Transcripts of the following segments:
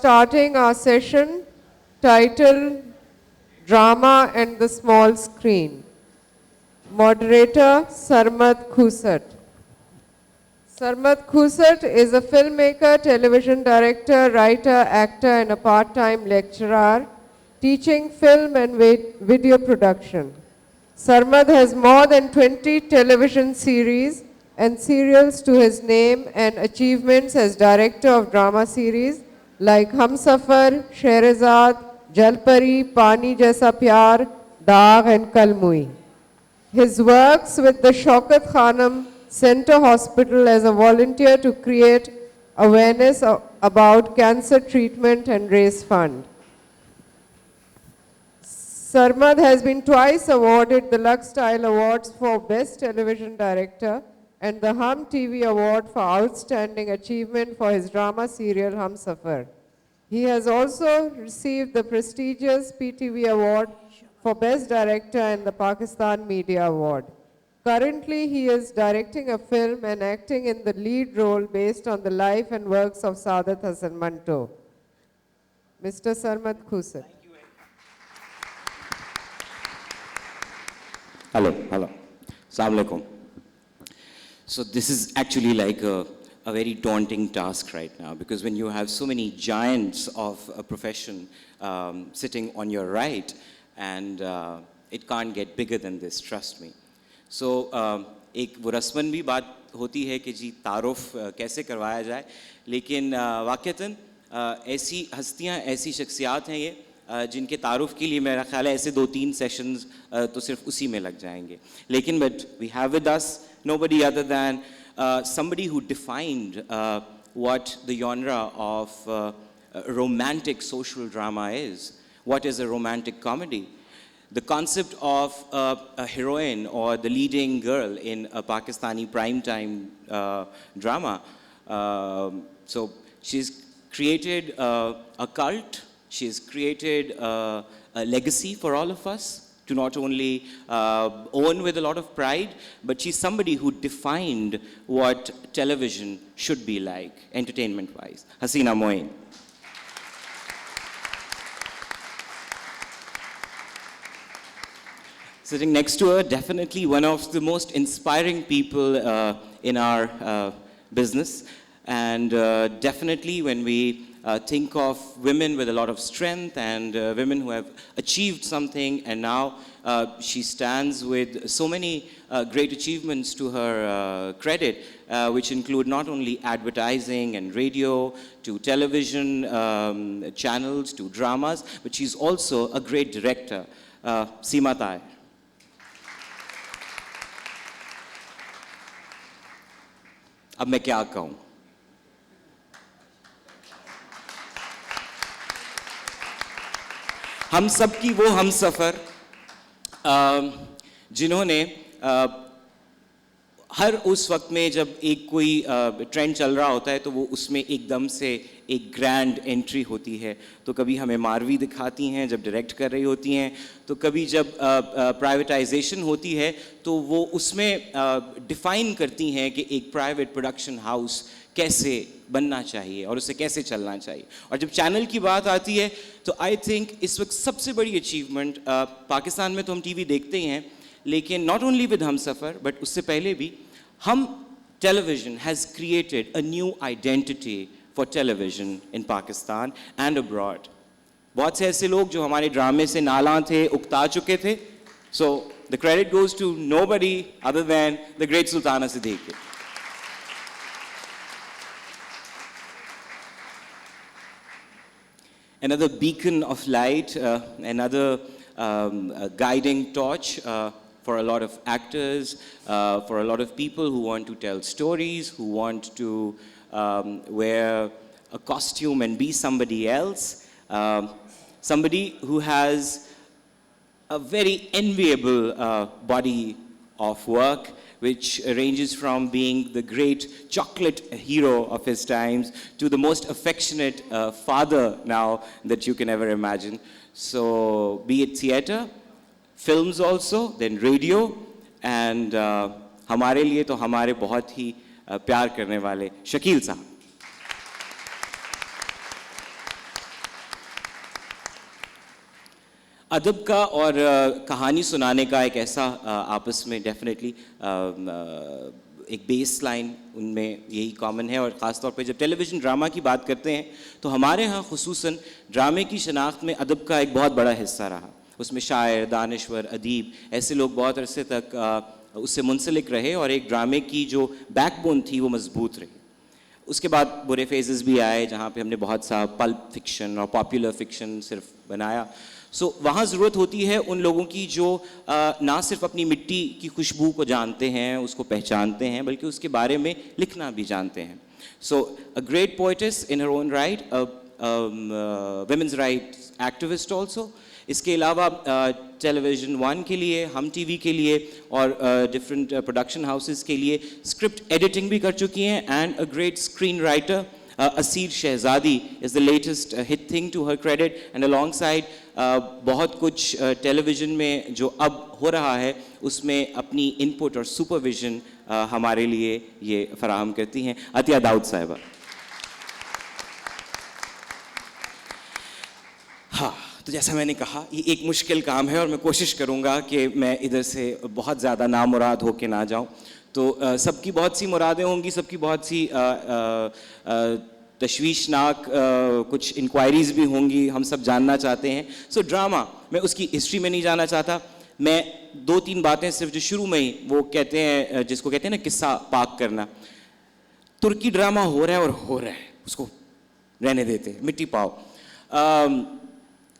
starting our session titled Drama and the Small Screen. Moderator Sarmad Khusat. Sarmad Khusat is a filmmaker, television director, writer, actor and a part-time lecturer teaching film and video production. Sarmad has more than 20 television series and serials to his name and achievements as director of drama series like Humsafar, Sherazad, Jalpari, Pani Jaisa Pyar, Daag and Kalmui. His works with the Shaukat Khanum Center Hospital as a volunteer to create awareness about cancer treatment and raise fund. Sarmad has been twice awarded the Lux Style Awards for Best Television Director and the Hum TV Award for Outstanding Achievement for his drama serial Humsafar. He has also received the prestigious PTV Award for Best Director and the Pakistan Media Award. Currently, he is directing a film and acting in the lead role based on the life and works of Saadat Hasan Manto. Mr. Sarmad Khusat. Hello. Assalamu alaikum. So this is actually like a very daunting task right now, because when you have so many giants of a profession sitting on your right, and it can't get bigger than this, trust me. So एक वो रस्मन भी बात होती है कि जी तारुफ कैसे करवाया जाए, लेकिन वाक़तन ऐसी हस्तियाँ, ऐसी शख्सियात हैं ये जिनके तारुफ के लिए मेरा ख्याल है ऐसे 2-3 सेशंस तो सिर्फ उसी में लग जाएंगे. लेकिन but we have with us nobody other than somebody who defined what the genre of romantic social drama is. What is a romantic comedy? The concept of a heroine or the leading girl in a Pakistani primetime drama. So she's created a cult. She's created a legacy for all of us to not only own with a lot of pride, but she's somebody who defined what television should be like, entertainment-wise. Hasina Moin. Sitting next to her, definitely one of the most inspiring people in our business. And definitely when we think of women with a lot of strength and women who have achieved something, and now she stands with so many great achievements to her credit, which include not only advertising and radio, to television channels, to dramas, but she's also a great director. Seema Tai. अब मैं क्या कहूँ? हम सब की वो हम सफ़र जिन्होंने हर उस वक्त में जब एक कोई ट्रेंड चल रहा होता है तो वो उसमें एकदम से एक ग्रैंड एंट्री होती है. तो कभी हमें मारवी दिखाती हैं जब डायरेक्ट कर रही होती हैं, तो कभी जब प्राइवेटाइजेशन होती है तो वो उसमें डिफ़ाइन करती हैं कि एक प्राइवेट प्रोडक्शन हाउस कैसे बनना चाहिए और उसे कैसे चलना चाहिए. और जब चैनल की बात आती है तो आई थिंक इस वक्त सबसे बड़ी अचीवमेंट, पाकिस्तान में तो हम टीवी देखते ही हैं, लेकिन not only with Humsafar but उससे पहले भी हम television has created a new identity for television in Pakistan and abroad. बहुत से ऐसे लोग जो हमारे ड्रामे से नाला थे, उकता चुके थे. So the credit goes to nobody other than the great Sultana Siddiqui. Another beacon of light, another guiding torch for a lot of actors, for a lot of people who want to tell stories, who want to wear a costume and be somebody else, somebody who has a very enviable body of work, which ranges from being the great chocolate hero of his times to the most affectionate father now that you can ever imagine. So be it theater, films also, then radio, and हमारे लिए तो हमारे बहुत ही प्यार करने वाले शकील साहब. अदब का और कहानी सुनाने का एक ऐसा आपस में डेफिनेटली एक बेस लाइन उनमें यही कॉमन है। और ख़ास तौर पे जब टेलीविज़न ड्रामा की बात करते हैं तो हमारे यहाँ खुसूसन ड्रामे की शनाख्त में अदब का एक बहुत बड़ा हिस्सा रहा। उसमें शायर, दानिश्वर, अदीब ऐसे लोग बहुत अरसे तक उससे मुंसलिक रहे और एक ड्रामे की जो बैकबोन थी वो मजबूत रही। उसके बाद बुरे फेजेस भी आए जहाँ पे हमने बहुत सा पल्प फिक्शन और पॉपुलर फिक्शन सिर्फ बनाया। वहाँ ज़रूरत होती है उन लोगों की जो ना सिर्फ अपनी मिट्टी की खुशबू को जानते हैं, उसको पहचानते हैं, बल्कि उसके बारे में लिखना भी जानते हैं। A great poetess in her own right, women's rights activist also. इसके अलावा टेलीविज़न 1 के लिए, हम टीवी के लिए और डिफरेंट प्रोडक्शन हाउसेस के लिए स्क्रिप्ट एडिटिंग भी कर चुकी हैं। And a great screen writer Asir Shahzadi is the latest hit thing to her credit, and alongside बहुत कुछ टेलीविज़न में जो अब हो रहा है उसमें अपनी इनपुट और सुपरविज़न हमारे लिए ये फराहम करती हैं अतिया दाऊद साहिबा। हाँ, तो जैसा मैंने कहा ये एक मुश्किल काम है और मैं कोशिश करूँगा कि मैं इधर से बहुत ज़्यादा नामुराद होके ना जाऊँ। तो सबकी बहुत सी मुरादें होंगी, सबकी बहुत सी तशवीशनाक कुछ इंक्वायरीज़ भी होंगी, हम सब जानना चाहते हैं। ड्रामा, मैं उसकी हिस्ट्री में नहीं जाना चाहता। मैं 2-3 बातें सिर्फ जो शुरू में ही वो कहते हैं, जिसको कहते हैं ना किस्सा पाक करना। तुर्की ड्रामा हो रहा है और हो रहा है, उसको रहने देते हैं, मिट्टी पाओ।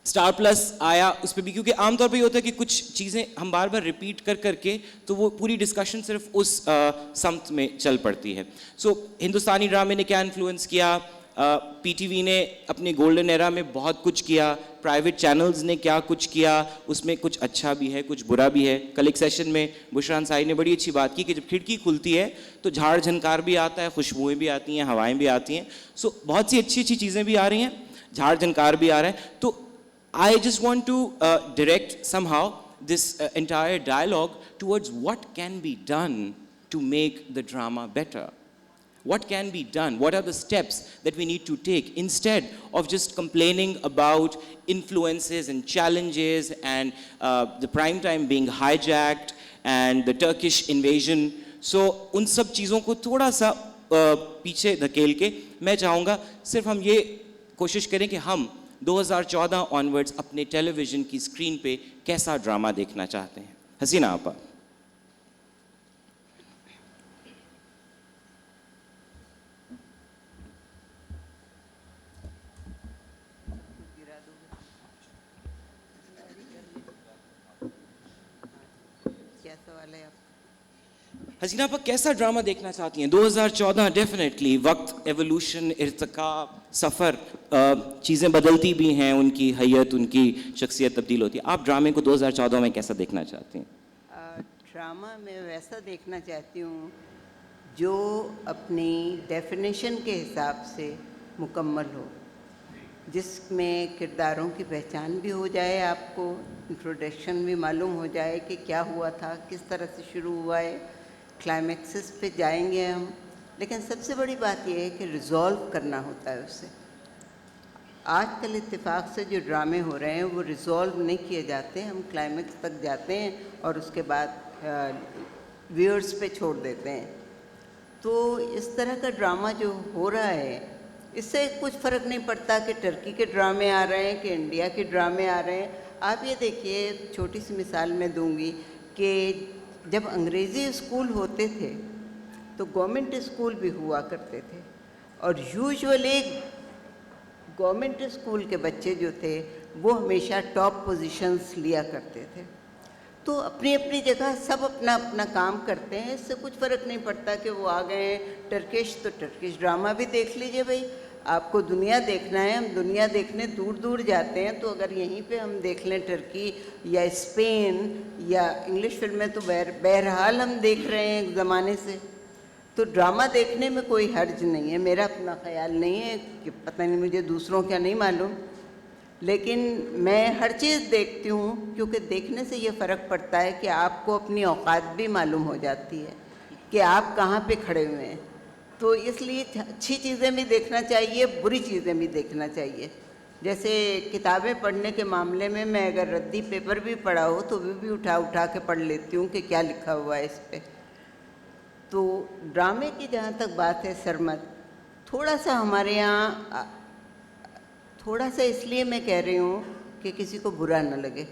स्टार प्लस आया उस पर भी, क्योंकि आमतौर पे ये होता है कि कुछ चीज़ें हम बार बार रिपीट कर करके तो वो पूरी डिस्कशन सिर्फ उस समत में चल पड़ती है। हिंदुस्तानी ड्रामे ने क्या इन्फ्लुएंस किया, पीटीवी ने अपने गोल्डन एरा में बहुत कुछ किया, प्राइवेट चैनल्स ने क्या कुछ किया, उसमें कुछ अच्छा भी है कुछ बुरा भी है। कल एक सेशन में बुशरा अंसारी ने बड़ी अच्छी बात की कि जब खिड़की खुलती है तो झाड़ झनकार भी आता है, खुशबुएँ भी आती हैं, हवाएँ भी आती हैं। बहुत सी अच्छी अच्छी चीज़ें भी आ रही हैं, झाड़ झनकार भी आ रहा है। तो I just want to direct somehow this entire dialogue towards what can be done to make the drama better. What can be done? What are the steps that we need to take instead of just complaining about influences and challenges and the prime time being hijacked and the Turkish invasion? उन सब चीज़ों को थोड़ा सा पीछे धकेल के मैं चाहूँगा सिर्फ हम ये कोशिश करें कि हम 2014 ऑनवर्ड्स अपने टेलीविज़न की स्क्रीन पे कैसा ड्रामा देखना चाहते हैं। हसीना आपा। हसीना आपा कैसा ड्रामा देखना चाहती हैं? 2014 डेफिनेटली वक्त, एवोल्यूशन, इर्तिका, सफ़र, चीज़ें बदलती भी हैं, उनकी हैयत, उनकी शख्सियत तब्दील होती है। आप ड्रामे को 2014 में कैसा देखना चाहती हैं? ड्रामा में वैसा देखना चाहती हूँ जो अपनी डेफिनेशन के हिसाब से मुकम्मल हो, जिसमें किरदारों की पहचान भी हो जाए, आपको इंट्रोडक्शन भी मालूम हो जाए कि क्या हुआ था, किस तरह से शुरू हुआ है, क्लाइमेक्सेस पे जाएंगे हम। लेकिन सबसे बड़ी बात यह है कि रिज़ॉल्व करना होता है उसे। आजकल इत्तेफाक से जो ड्रामे हो रहे हैं वो रिज़ॉल्व नहीं किए जाते, हम क्लाइमेक्स तक जाते हैं और उसके बाद व्यूअर्स पे छोड़ देते हैं। तो इस तरह का ड्रामा जो हो रहा है इससे कुछ फ़र्क नहीं पड़ता कि टर्की के ड्रामे आ रहे हैं कि इंडिया के ड्रामे आ रहे हैं। आप ये देखिए, छोटी सी मिसाल मैं दूंगी कि जब अंग्रेज़ी स्कूल होते थे तो गवर्नमेंट स्कूल भी हुआ करते थे और यूजुअली गवर्नमेंट स्कूल के बच्चे जो थे वो हमेशा टॉप पोजीशंस लिया करते थे। तो अपनी अपनी जगह सब अपना अपना काम करते हैं, इससे कुछ फ़र्क नहीं पड़ता कि वो आ गए हैं टर्किश, तो टर्किश ड्रामा भी देख लीजिए भाई। आपको दुनिया देखना है, हम दुनिया देखने दूर दूर जाते हैं, तो अगर यहीं पे हम देख लें टर्की या स्पेन या इंग्लिश फिल्में तो बहरहाल हम देख रहे हैं एक ज़माने से, तो ड्रामा देखने में कोई हर्ज नहीं है। मेरा अपना ख्याल नहीं है कि पता नहीं मुझे दूसरों क्या नहीं मालूम, लेकिन मैं हर चीज़ देखती हूँ क्योंकि देखने से ये फ़र्क पड़ता है कि आपको अपनी औकात भी मालूम हो जाती है कि आप कहाँ पे खड़े हुए हैं। तो इसलिए अच्छी चीज़ें भी देखना चाहिए, बुरी चीज़ें भी देखना चाहिए। जैसे किताबें पढ़ने के मामले में मैं अगर रद्दी पेपर भी पढ़ा हो तो भी उठा उठा के पढ़ लेती हूँ कि क्या लिखा हुआ है इस पे। तो ड्रामे की जहाँ तक बात है सरमद, थोड़ा सा हमारे यहाँ, थोड़ा सा इसलिए मैं कह रही हूँ कि किसी को बुरा न लगे,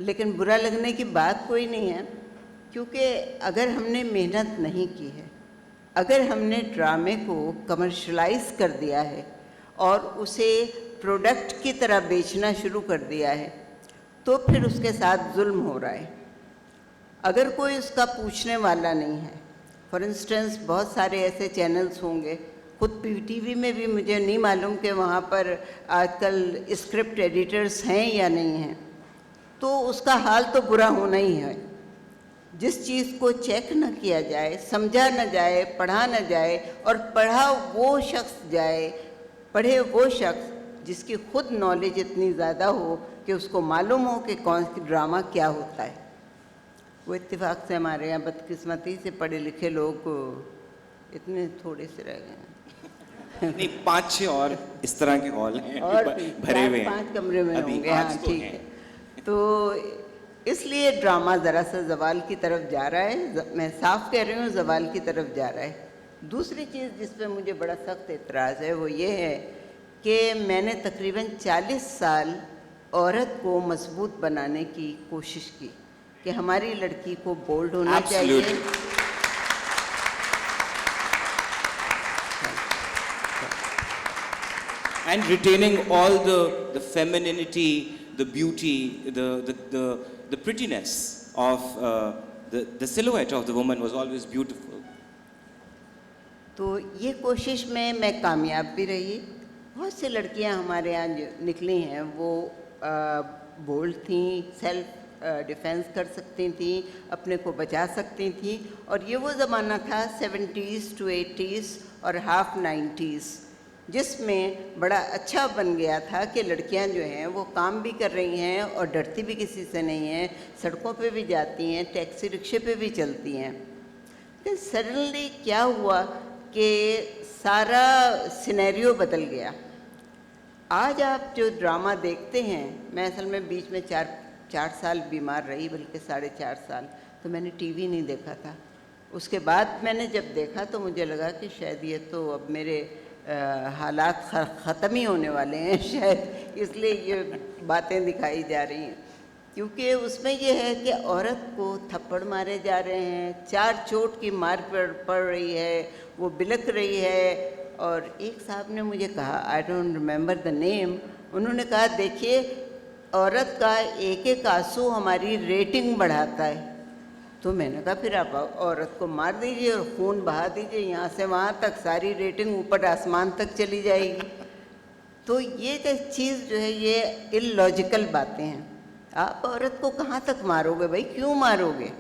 लेकिन बुरा लगने की बात कोई नहीं है, क्योंकि अगर हमने मेहनत नहीं की है, अगर हमने ड्रामे को कमर्शलाइज कर दिया है और उसे प्रोडक्ट की तरह बेचना शुरू कर दिया है, तो फिर उसके साथ जुल्म हो रहा है। अगर कोई उसका पूछने वाला नहीं है, फॉर इंस्टेंस बहुत सारे ऐसे चैनल्स होंगे, खुद पीटीवी में भी मुझे नहीं मालूम कि वहाँ पर आजकल स्क्रिप्ट एडिटर्स हैं या नहीं हैं, तो उसका हाल तो बुरा होना ही है। जिस चीज़ को चेक न किया जाए, समझा न जाए, पढ़ा न जाए, और पढ़ा वो शख्स जाए, पढ़े वो शख्स जिसकी खुद नॉलेज इतनी ज़्यादा हो कि उसको मालूम हो कि कौन सी ड्रामा क्या होता है। वो इत्तेफाक से हमारे यहाँ बदकिस्मती से पढ़े लिखे लोग इतने थोड़े से रह गए हैं। नहीं, 5-6 और इस तरह के हॉल हैं और भरे हुए हैं 5 कमरे में अभी, होंगे। 5 हाँ, तो ठीक हैं। है। तो इसलिए ड्रामा ज़रा सा ज़वाल की तरफ जा रहा है, मैं साफ कह रही हूँ, ज़वाल की तरफ जा रहा है। दूसरी चीज़ जिस पे मुझे बड़ा सख्त एतराज़ है वो ये है कि मैंने तकरीबन 40 साल औरत को मजबूत बनाने की कोशिश की कि हमारी लड़की को बोल्ड होना चाहिए। Absolutely. And retaining all the femininity, the beauty, the prettiness of the silhouette of the woman was always beautiful. तो ये कोशिश में मैं कामयाब भी रही। बहुत सी लड़कियां हमारे यहाँ जो निकली हैं वो बोल्ड थी, सेल्फ डिफेंस कर सकती थी, अपने को बचा सकती थी। और ये वो ज़माना था 70s to 80s और हाफ 90s, जिसमें बड़ा अच्छा बन गया था कि लड़कियां जो हैं वो काम भी कर रही हैं और डरती भी किसी से नहीं हैं, सड़कों पे भी जाती हैं, टैक्सी रिक्शे पे भी चलती हैं। लेकिन सडनली क्या हुआ कि सारा सिनेरियो बदल गया। आज आप जो ड्रामा देखते हैं, मैं असल में बीच में 4 साल बीमार रही, बल्कि 4.5 साल, तो मैंने टीवी नहीं देखा था। उसके बाद मैंने जब देखा तो मुझे लगा कि शायद ये तो अब मेरे हालात ख़त्म ही होने वाले हैं शायद, इसलिए ये बातें दिखाई जा रही हैं। क्योंकि उसमें ये है कि औरत को थप्पड़ मारे जा रहे हैं, 4 चोट की मार पड़ रही है, वो बिलक रही है। और एक साहब ने मुझे कहा, I don't remember the name, उन्होंने कहा देखिए औरत का एक एक आंसू हमारी रेटिंग बढ़ाता है। तो मैंने कहा फिर आप औरत को मार दीजिए और खून बहा दीजिए, यहाँ से वहाँ तक सारी रेटिंग ऊपर आसमान तक चली जाएगी। तो ये चीज़ जो है ये इलॉजिकल बातें हैं। आप औरत को कहाँ तक मारोगे भाई, क्यों मारोगे?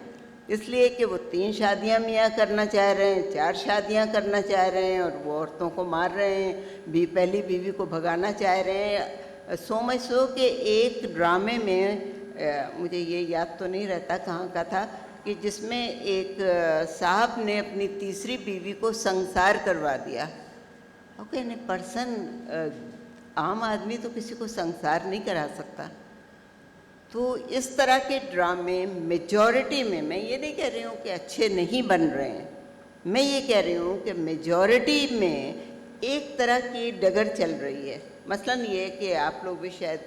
इसलिए कि वो 3 शादियाँ मियाँ करना चाह रहे हैं, 4 शादियाँ करना चाह रहे हैं, और वो औरतों को मार रहे हैं, पहली बीवी को भगाना चाह रहे हैं। सो मच सो कि एक ड्रामे में मुझे ये याद तो नहीं रहता कहाँ का था, कि जिसमें एक साहब ने अपनी तीसरी बीवी को संसार करवा दिया। हाउ कैन ए पर्सन, आम आदमी तो किसी को संसार नहीं करा सकता। तो इस तरह के ड्रामे मेजॉरिटी में, मैं ये नहीं कह रही हूँ कि अच्छे नहीं बन रहे हैं, मैं ये कह रही हूँ कि मेजॉरिटी में एक तरह की डगर चल रही है। मसलन ये कि आप लोग भी शायद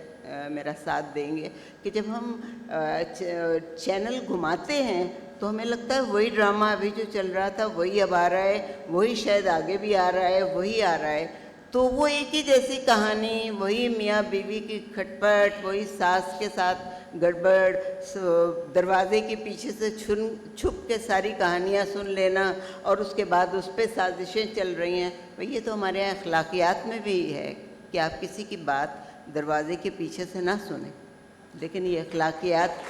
मेरा साथ देंगे कि जब हम चैनल घुमाते हैं तो हमें लगता है वही ड्रामा अभी जो चल रहा था वही अब आ रहा है, वही शायद आगे भी आ रहा है, वही आ रहा है। तो वो एक ही जैसी कहानी, वही मियाँ बीवी की खटपट, वही सास के साथ गड़बड़, दरवाजे के पीछे से छुप के सारी कहानियाँ सुन लेना और उसके बाद उस पर साजिशें चल रही हैं। भाई ये तो हमारे यहाँ अखलाकियात में भी है कि आप किसी की बात दरवाजे के पीछे से ना सुने, लेकिन ये अखलाकियात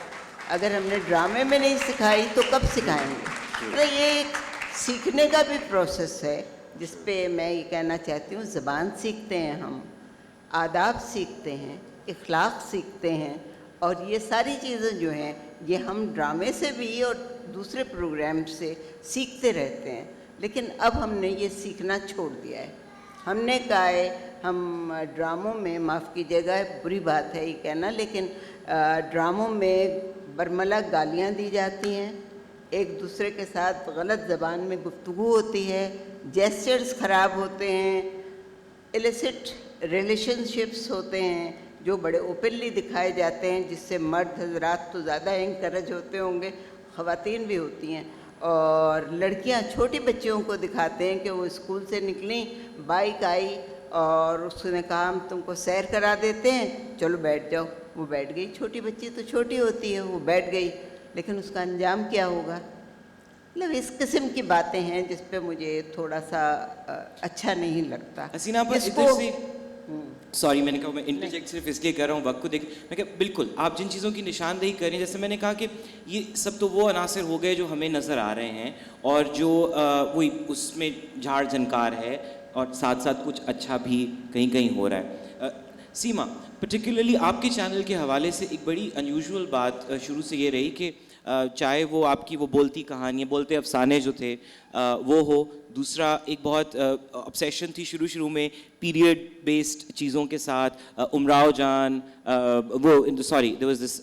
अगर हमने ड्रामे में नहीं सिखाई तो कब सिखाएंगे? तो ये एक सीखने का भी प्रोसेस है जिस पे मैं ये कहना चाहती हूँ, ज़बान सीखते हैं हम, आदाब सीखते हैं, इखलाक सीखते हैं, और ये सारी चीज़ें जो हैं ये हम ड्रामे से भी और दूसरे प्रोग्राम से सीखते रहते हैं। लेकिन अब हमने ये सीखना छोड़ दिया है। हमने कहा है हम ड्रामों में, माफ़ कीजिएगा बुरी बात है ये कहना, लेकिन ड्रामों में बरमला गालियाँ दी जाती हैं, एक दूसरे के साथ गलत ज़बान में गुफ्तगू होती है, जेस्चर्स ख़राब होते हैं, इलिसिट रिलेशनशिप्स होते हैं जो बड़े ओपनली दिखाए जाते हैं, जिससे मर्द हजरात तो ज़्यादा इंकरेज होते होंगे, ख़वातीन भी होती हैं। और लड़कियां छोटी बच्चियों को दिखाते हैं कि वो स्कूल से निकली, बाइक आई और उसने कहा हम तुमको सैर करा देते हैं, चलो बैठ जाओ। वो बैठ गई, छोटी बच्ची तो छोटी होती है, वो बैठ गई, लेकिन उसका अंजाम क्या होगा? मतलब इस किस्म की बातें हैं जिस पे मुझे थोड़ा सा अच्छा नहीं लगता। हसीना पर इधर से सॉरी, मैंने कहा मैं इंटरजेक्ट सिर्फ इसलिए कर रहा हूँ, वक्त को देख, मैं कहा बिल्कुल आप जिन चीज़ों की निशानदेही कर रही हैं, जैसे मैंने कहा कि ये सब तो वो अनासर हो गए जो हमें नज़र आ रहे हैं और जो वही उसमें झाड़ झनकार है और साथ साथ कुछ अच्छा भी कहीं कहीं हो रहा है। सीमा, पर्टिकुलरली आपके चैनल के हवाले से एक बड़ी अनयूजुअल बात शुरू से ये रही कि चाहे वो आपकी वो बोलती कहानियाँ, बोलते अफसाने जो थे वो हो, दूसरा एक बहुत ऑब्सेशन थी शुरू में पीरियड बेस्ड चीज़ों के साथ, उमराव जान, वो sorry there was this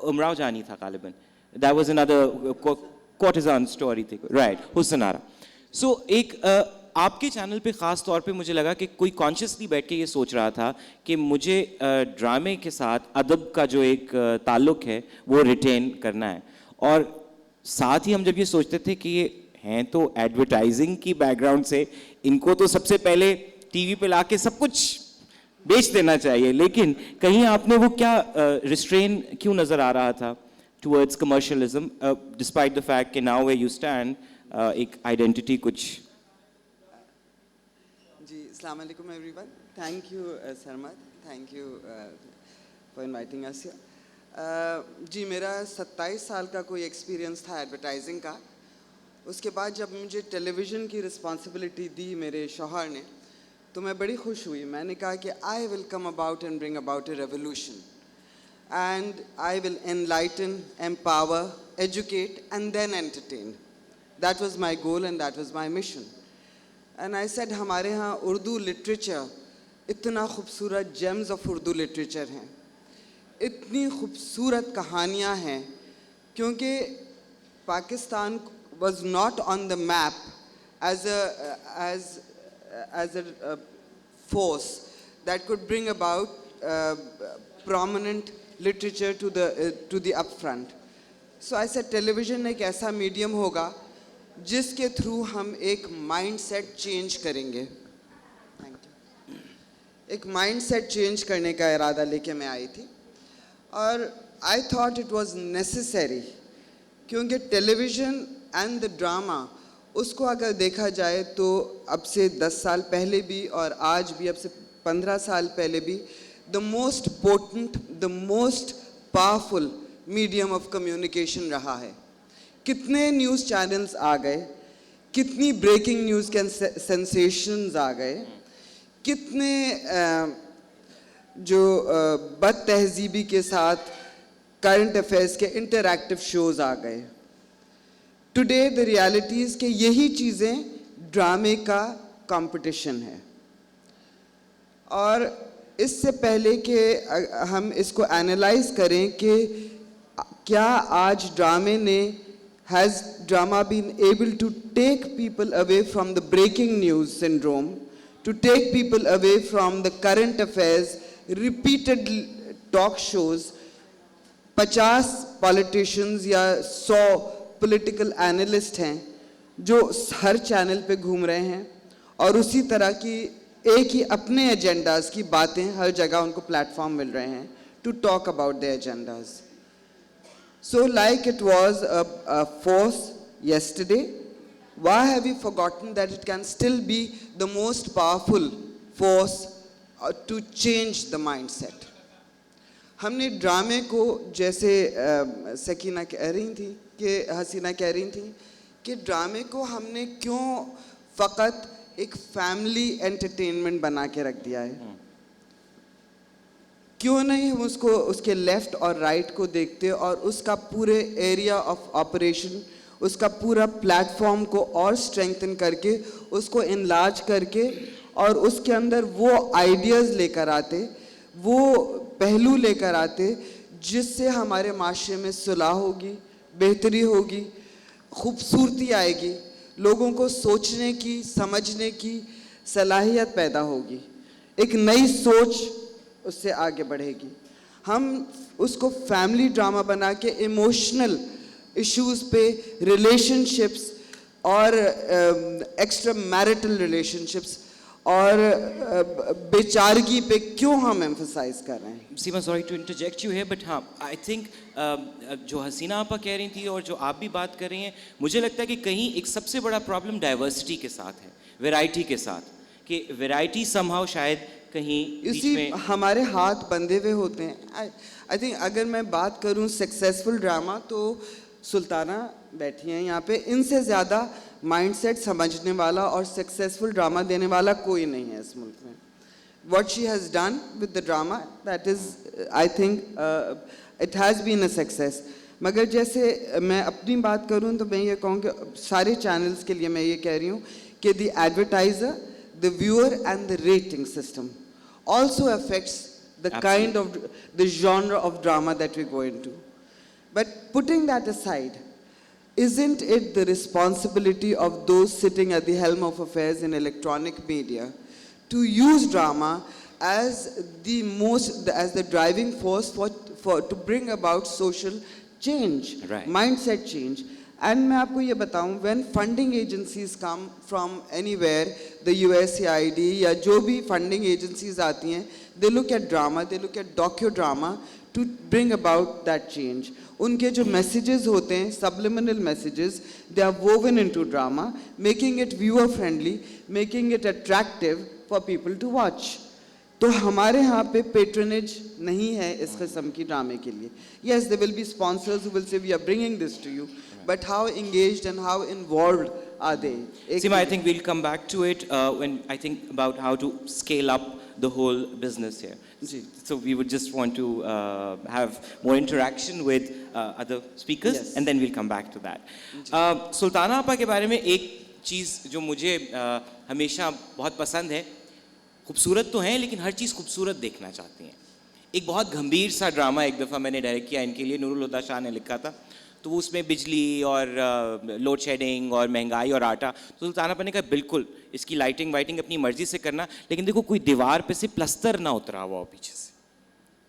Umrao Jaan ही था गालिबन, that was another courtesan story थी, राइट, हुस्न आरा। सो एक आपके चैनल पे ख़ास तौर पे मुझे लगा कि कोई कॉन्शियसली बैठ के ये सोच रहा था कि मुझे ड्रामे के साथ अदब का जो एक ताल्लुक़ है वो रिटेन करना है, और साथ ही हम जब ये सोचते थे कि ये हैं तो एडवर्टाइजिंग की बैकग्राउंड से, इनको तो सबसे पहले टीवी पे लाके सब कुछ बेच देना चाहिए, लेकिन कहीं आपने वो क्या रिस्ट्रेन क्यों नज़र आ रहा था towards commercialism, despite the fact कि नाउ वेयर यू स्टैंड एक आइडेंटिटी कुछ। जी, अस्सलाम वालेकुम everyone, thank you Sarmad, thank you for inviting us here. जी, मेरा 27 साल का कोई एक्सपीरियंस था एडवर्टाइजिंग का। उसके बाद जब मुझे टेलीविज़न की रिस्पॉन्सिबिलिटी दी मेरे शौहर ने, तो मैं बड़ी खुश हुई। मैंने कहा कि I will come about and bring about a revolution and I will enlighten, empower, educate and then entertain. That was my goal and that was my mission. And I said हमारे यहाँ उर्दू लिटरेचर, इतना खूबसूरत James of Urdu literature हैं, इतनी खूबसूरत कहानियाँ हैं, क्योंकि Pakistan was not on the map as a force that could bring about prominent literature to the upfront. So I said television एक ऐसा मीडियम होगा जिसके थ्रू हम एक माइंडसेट चेंज करेंगे। Thank you. एक माइंडसेट चेंज करने का इरादा लेके मैं आई थी, और I thought it was necessary, क्योंकि टेलीविज़न एंड द ड्रामा, उसको अगर देखा जाए तो अब से 10 साल पहले भी और आज भी, अब से 15 साल पहले भी, the most potent, the most powerful medium of communication रहा है। कितने न्यूज़ चैनल्स आ गए, कितनी ब्रेकिंग न्यूज़ के सेंसेशंस आ गए, कितने जो बद तहजीबी के साथ करंट अफेयर्स के इंटरैक्टिव शोज़ आ गए। टुडे द रियलिटी इज़ कि यही चीज़ें ड्रामे का कंपटीशन है। और इससे पहले कि हम इसको एनालाइज करें कि क्या आज ड्रामे ने has drama been able to take people away from the breaking news syndrome, to take people away from the current affairs, repeated talk shows, 50 politicians या 100 पॉलिटिकल एनालिस्ट हैं जो हर चैनल पे घूम रहे हैं और उसी तरह की एक ही अपने एजेंडाज़ की बातें हर जगह उनको प्लेटफॉर्म मिल रहे हैं to talk about their agendas. So like it was a force yesterday, why have we forgotten that it can still be the most powerful force to change the mindset? हमने ड्रामे को, जैसे सकीना कह रही थी कि हसीना कह रही थी कि ड्रामे को हमने क्यों फ़कत एक फैमिली एंटरटेनमेंट बना के रख दिया है? क्यों नहीं हम उसको उसके लेफ़्ट और राइट को देखते और उसका पूरे एरिया ऑफ ऑपरेशन, उसका पूरा प्लेटफॉर्म को और स्ट्रेंथन करके, उसको इनलार्ज करके और उसके अंदर वो आइडियाज़ लेकर आते, वो पहलू लेकर आते जिससे हमारे माशरे में सुलह होगी, बेहतरी होगी, खूबसूरती आएगी, लोगों को सोचने की, समझने की सलाहियत पैदा होगी, एक नई सोच उससे आगे बढ़ेगी। हम उसको फैमिली ड्रामा बना के इमोशनल इश्यूज़ पे, रिलेशनशिप्स और एक्स्ट्रा मैरिटल रिलेशनशिप्स और बेचारगी पे क्यों हम एम्फसाइज कर रहे हैं? सीमा, सॉरी टू इंटरजेक्ट यू है, बट हाँ, आई थिंक जो हसीना आपा कह रही थी और जो आप भी बात कर रही हैं, मुझे लगता है कि कहीं एक सबसे बड़ा प्रॉब्लम डाइवर्सिटी के साथ है, वैरायटी के साथ, कि वैरायटी समहाउ शायद कहीं इसी बीच में हमारे हाथ बंधे हुए होते हैं। आई थिंक अगर मैं बात करूं सक्सेसफुल ड्रामा, तो सुल्ताना बैठी हैं यहाँ पे, इनसे ज़्यादा माइंडसेट समझने वाला और सक्सेसफुल ड्रामा देने वाला कोई नहीं है इस मुल्क में। What she has done with the drama, that is, I think, it has been a success. मगर जैसे मैं अपनी बात करूं तो मैं ये कहूँ कि सारे चैनल्स के लिए मैं ये कह रही हूँ कि the advertiser, the viewer and the rating system also affects the kind of the genre of drama that we go into. But putting that aside, isn't it the responsibility of those sitting at the helm of affairs in electronic media to use drama as the driving force to bring about social change, Right. mindset change? And मैं आपको ये बताऊं, when funding agencies come from anywhere, the USAID या जो भी funding agencies आती हैं, they look at drama, they look at docudrama to bring about that change. उनके जो messages होते हैं, subliminal messages, they are woven into drama, making it viewer friendly, making it attractive for people to watch. तो हमारे यहाँ पे patronage नहीं है इस किस्म की ड्रामे के लिए. Yes, there will be sponsors who will say we are bringing this to you, but how engaged and how involved are they? Seema, I think we'll come back to it when I think about how to scale up the whole business here. Ji. So we would just want to have more interaction with other speakers, Yes. and then we'll come back to that. Sultana आपा के बारे में एक चीज़ जो मुझे हमेशा बहुत पसंद है, खूबसूरत तो हैं लेकिन हर चीज़ खूबसूरत देखना चाहती हैं। एक बहुत गंभीर सा ड्रामा एक दफ़ा मैंने डायरेक्ट किया इनके लिए, नूरुल हुदा शाह ने लिखा था, तो वो उसमें बिजली और लोड शेडिंग और महंगाई और आटा, तो सुल्ताना आपा ने कहा बिल्कुल इसकी लाइटिंग वाइटिंग अपनी मर्जी से करना, लेकिन देखो कोई दीवार पे से प्लस्तर ना उतरा हुआ हो पीछे से,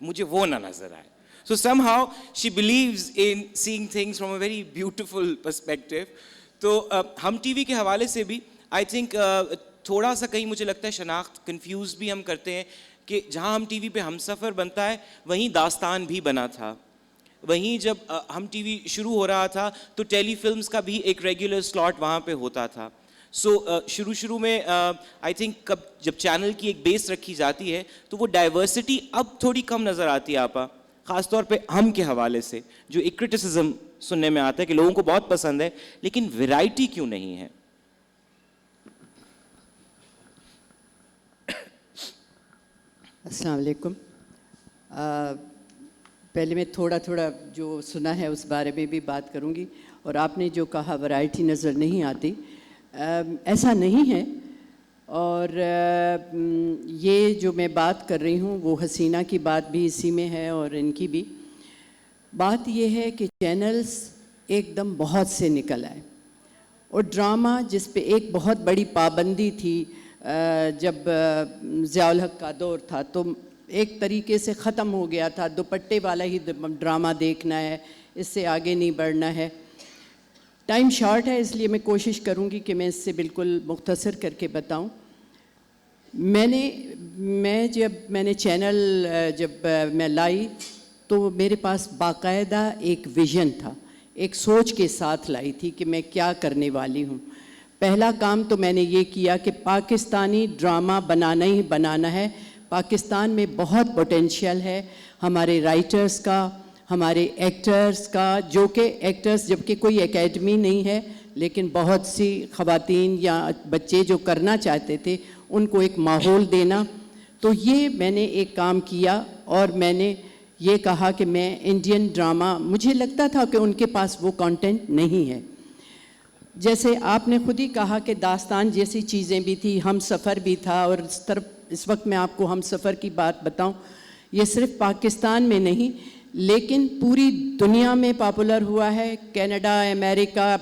मुझे वो ना नज़र आए। So somehow she believes in seeing things from a very beautiful perspective. तो हम टीवी के हवाले से भी आई थिंक थोड़ा सा कहीं मुझे लगता है शनाख्त कंफ्यूज भी हम करते हैं कि जहाँ हम टीवी पे हमसफ़र बनता है वहीं दास्तान भी बना था, वहीं जब हम टीवी शुरू हो रहा था तो टेलीफिल्म्स का भी एक रेगुलर स्लॉट वहाँ पे होता था। सो शुरू में आई थिंक जब चैनल की एक बेस रखी जाती है तो वो डाइवर्सिटी अब थोड़ी कम नज़र आती है आपा, ख़ासतौर पे हम के हवाले से जो एक क्रिटिसिज्म सुनने में आता है कि लोगों को बहुत पसंद है लेकिन वैरायटी क्यों नहीं है। अस्सलाम वालेकुम। पहले मैं थोड़ा जो सुना है उस बारे में भी बात करूंगी, और आपने जो कहा वैरायटी नज़र नहीं आती, ऐसा नहीं है। और ये जो मैं बात कर रही हूँ वो हसीना की बात भी इसी में है और इनकी भी बात ये है कि चैनल्स एकदम बहुत से निकल आए, और ड्रामा जिस पे एक बहुत बड़ी पाबंदी थी जब ज़ियाउल हक का दौर था तो एक तरीके से ख़त्म हो गया था, दुपट्टे वाला ही ड्रामा देखना है, इससे आगे नहीं बढ़ना है। टाइम शॉर्ट है इसलिए मैं कोशिश करूंगी कि मैं इससे बिल्कुल मुख्तसर करके बताऊं। मैंने चैनल जब मैं लाई तो मेरे पास बाकायदा एक विज़न था, एक सोच के साथ लाई थी कि मैं क्या करने वाली हूँ। पहला काम तो मैंने ये किया कि पाकिस्तानी ड्रामा बनाना ही बनाना है। पाकिस्तान में बहुत पोटेंशियल है हमारे राइटर्स का, हमारे एक्टर्स का, जो कि एक्टर्स जबकि कोई एकेडमी नहीं है लेकिन बहुत सी ख़वातीन या बच्चे जो करना चाहते थे उनको एक माहौल देना। तो ये मैंने एक काम किया और मैंने ये कहा कि मैं इंडियन ड्रामा, मुझे लगता था कि उनके पास वो कंटेंट नहीं है। जैसे आपने खुद ही कहा कि दास्तान जैसी चीज़ें भी थी, हम सफ़र भी था, और इस वक्त मैं आपको हम सफ़र की बात बताऊं, ये सिर्फ पाकिस्तान में नहीं लेकिन पूरी दुनिया में पॉपुलर हुआ है। कनाडा, अमेरिका,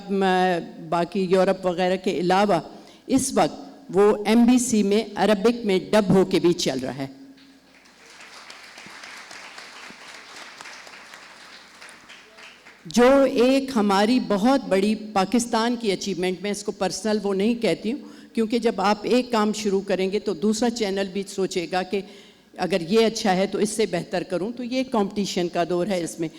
बाकी यूरोप वगैरह के अलावा इस वक्त वो MBC में अरबिक में डब होके भी चल रहा है। जो एक हमारी बहुत बड़ी पाकिस्तान की अचीवमेंट, मैं इसको पर्सनल वो नहीं कहती हूँ, क्योंकि जब आप एक काम शुरू करेंगे तो दूसरा चैनल भी सोचेगा कि अगर ये अच्छा है तो इससे बेहतर करूँ, तो ये कंपटीशन का दौर है। इसमें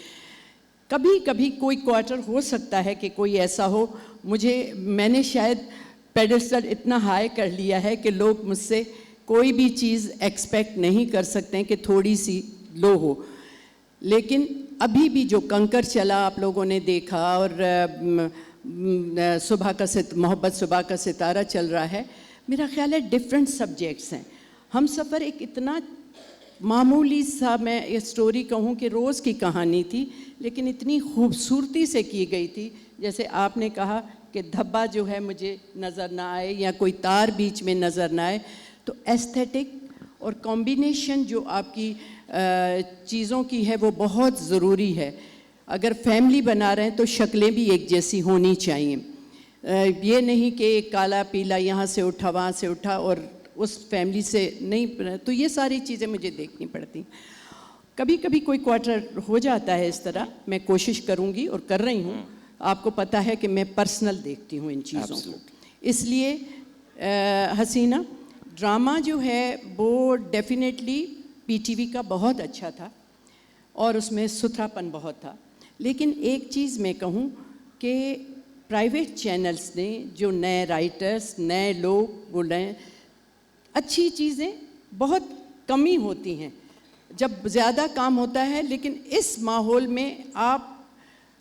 कभी कभी कोई क्वार्टर हो सकता है कि कोई ऐसा हो, मैंने शायद पेडेस्टल इतना हाई कर लिया है कि लोग मुझसे कोई भी चीज़ एक्सपेक्ट नहीं कर सकते हैं कि थोड़ी सी लो हो। लेकिन अभी भी जो कंकर चला आप लोगों ने देखा, और मोहब्बत सुबह का सितारा चल रहा है, मेरा ख्याल है डिफरेंट सब्जेक्ट्स हैं। हम सफ़र एक इतना मामूली सा, मैं ये स्टोरी कहूँ कि रोज़ की कहानी थी, लेकिन इतनी खूबसूरती से की गई थी। जैसे आपने कहा कि धब्बा जो है मुझे नज़र ना आए या कोई तार बीच में नज़र ना आए, तो एस्थेटिक और कॉम्बिनेशन जो आपकी चीज़ों की है वो बहुत ज़रूरी है। अगर फैमिली बना रहे हैं तो शक्लें भी एक जैसी होनी चाहिए। ये नहीं कि एक काला पीला यहाँ से उठा वहाँ से उठा और उस फैमिली से नहीं, तो ये सारी चीज़ें मुझे देखनी पड़ती। कभी कभी कोई क्वार्टर हो जाता है इस तरह, मैं कोशिश करूँगी और कर रही हूँ। आपको पता है कि मैं पर्सनल देखती हूँ इन चीज़ों को, इसलिए हसीना ड्रामा जो है वो डेफिनेटली PTV का बहुत अच्छा था और उसमें सुथरापन बहुत था। लेकिन एक चीज़ मैं कहूँ कि प्राइवेट चैनल्स ने जो नए राइटर्स, नए लोग, वो नए अच्छी चीज़ें बहुत कमी होती हैं जब ज़्यादा काम होता है। लेकिन इस माहौल में आप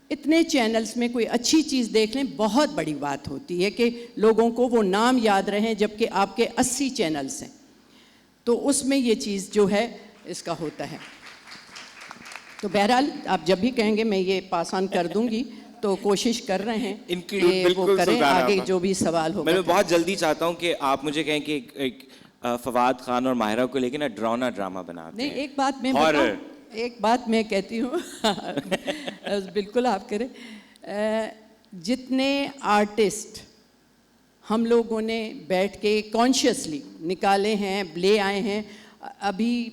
इतने चैनल्स में कोई अच्छी चीज़ देख लें, बहुत बड़ी बात होती है कि लोगों को वो नाम याद रहें, जबकि आपके 80 चैनल्स हैं, तो उसमें ये चीज़ जो है इसका होता है। तो बहरहाल आप जब भी कहेंगे मैं ये पास ऑन कर दूंगी, तो कोशिश कर रहे हैं कि वो करें, आगे जो भी सवाल होगा। मैं बहुत जल्दी चाहता हूँ कि आप मुझे कहें कि एक फवाद खान और माहिरा को लेकर ना डरावना ड्रामा बनाते हैं। नहीं, एक बात मैं बताऊं, एक बात मैं कहती हूँ बिल्कुल आप करें। जितने आर्टिस्ट हम लोगों ने बैठ के कॉन्शियसली निकाले हैं, ले आए हैं, अभी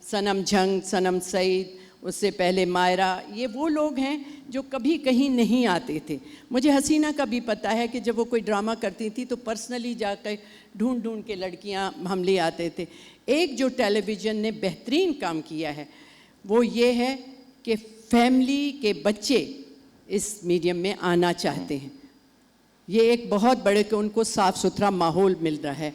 सनम जंग, सनम सईद, उससे पहले मायरा, ये वो लोग हैं जो कभी कहीं नहीं आते थे। मुझे हसीना का भी पता है कि जब वो कोई ड्रामा करती थी तो पर्सनली जाकर ढूंढ ढूंढ के लड़कियां हम ले आते थे। एक जो टेलीविज़न ने बेहतरीन काम किया है वो ये है कि फैमिली के बच्चे इस मीडियम में आना चाहते हैं। ये एक बहुत बड़े कि उनको साफ़ सुथरा माहौल मिल रहा है।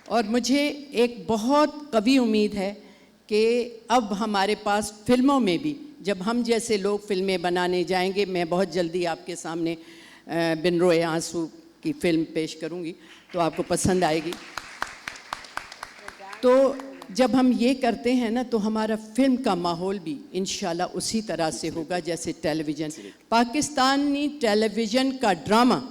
और मुझे एक बहुत कवी उम्मीद है कि अब हमारे पास फिल्मों में भी, जब हम जैसे लोग फिल्में बनाने जाएंगे, मैं बहुत जल्दी आपके सामने बिन रोए आंसू की फिल्म पेश करूंगी, तो आपको पसंद आएगी। तो जब हम ये करते हैं ना, तो हमारा फिल्म का माहौल भी इंशाल्लाह उसी तरह से होगा जैसे टेलीविज़न। पाकिस्तानी टेलीविज़न का ड्रामा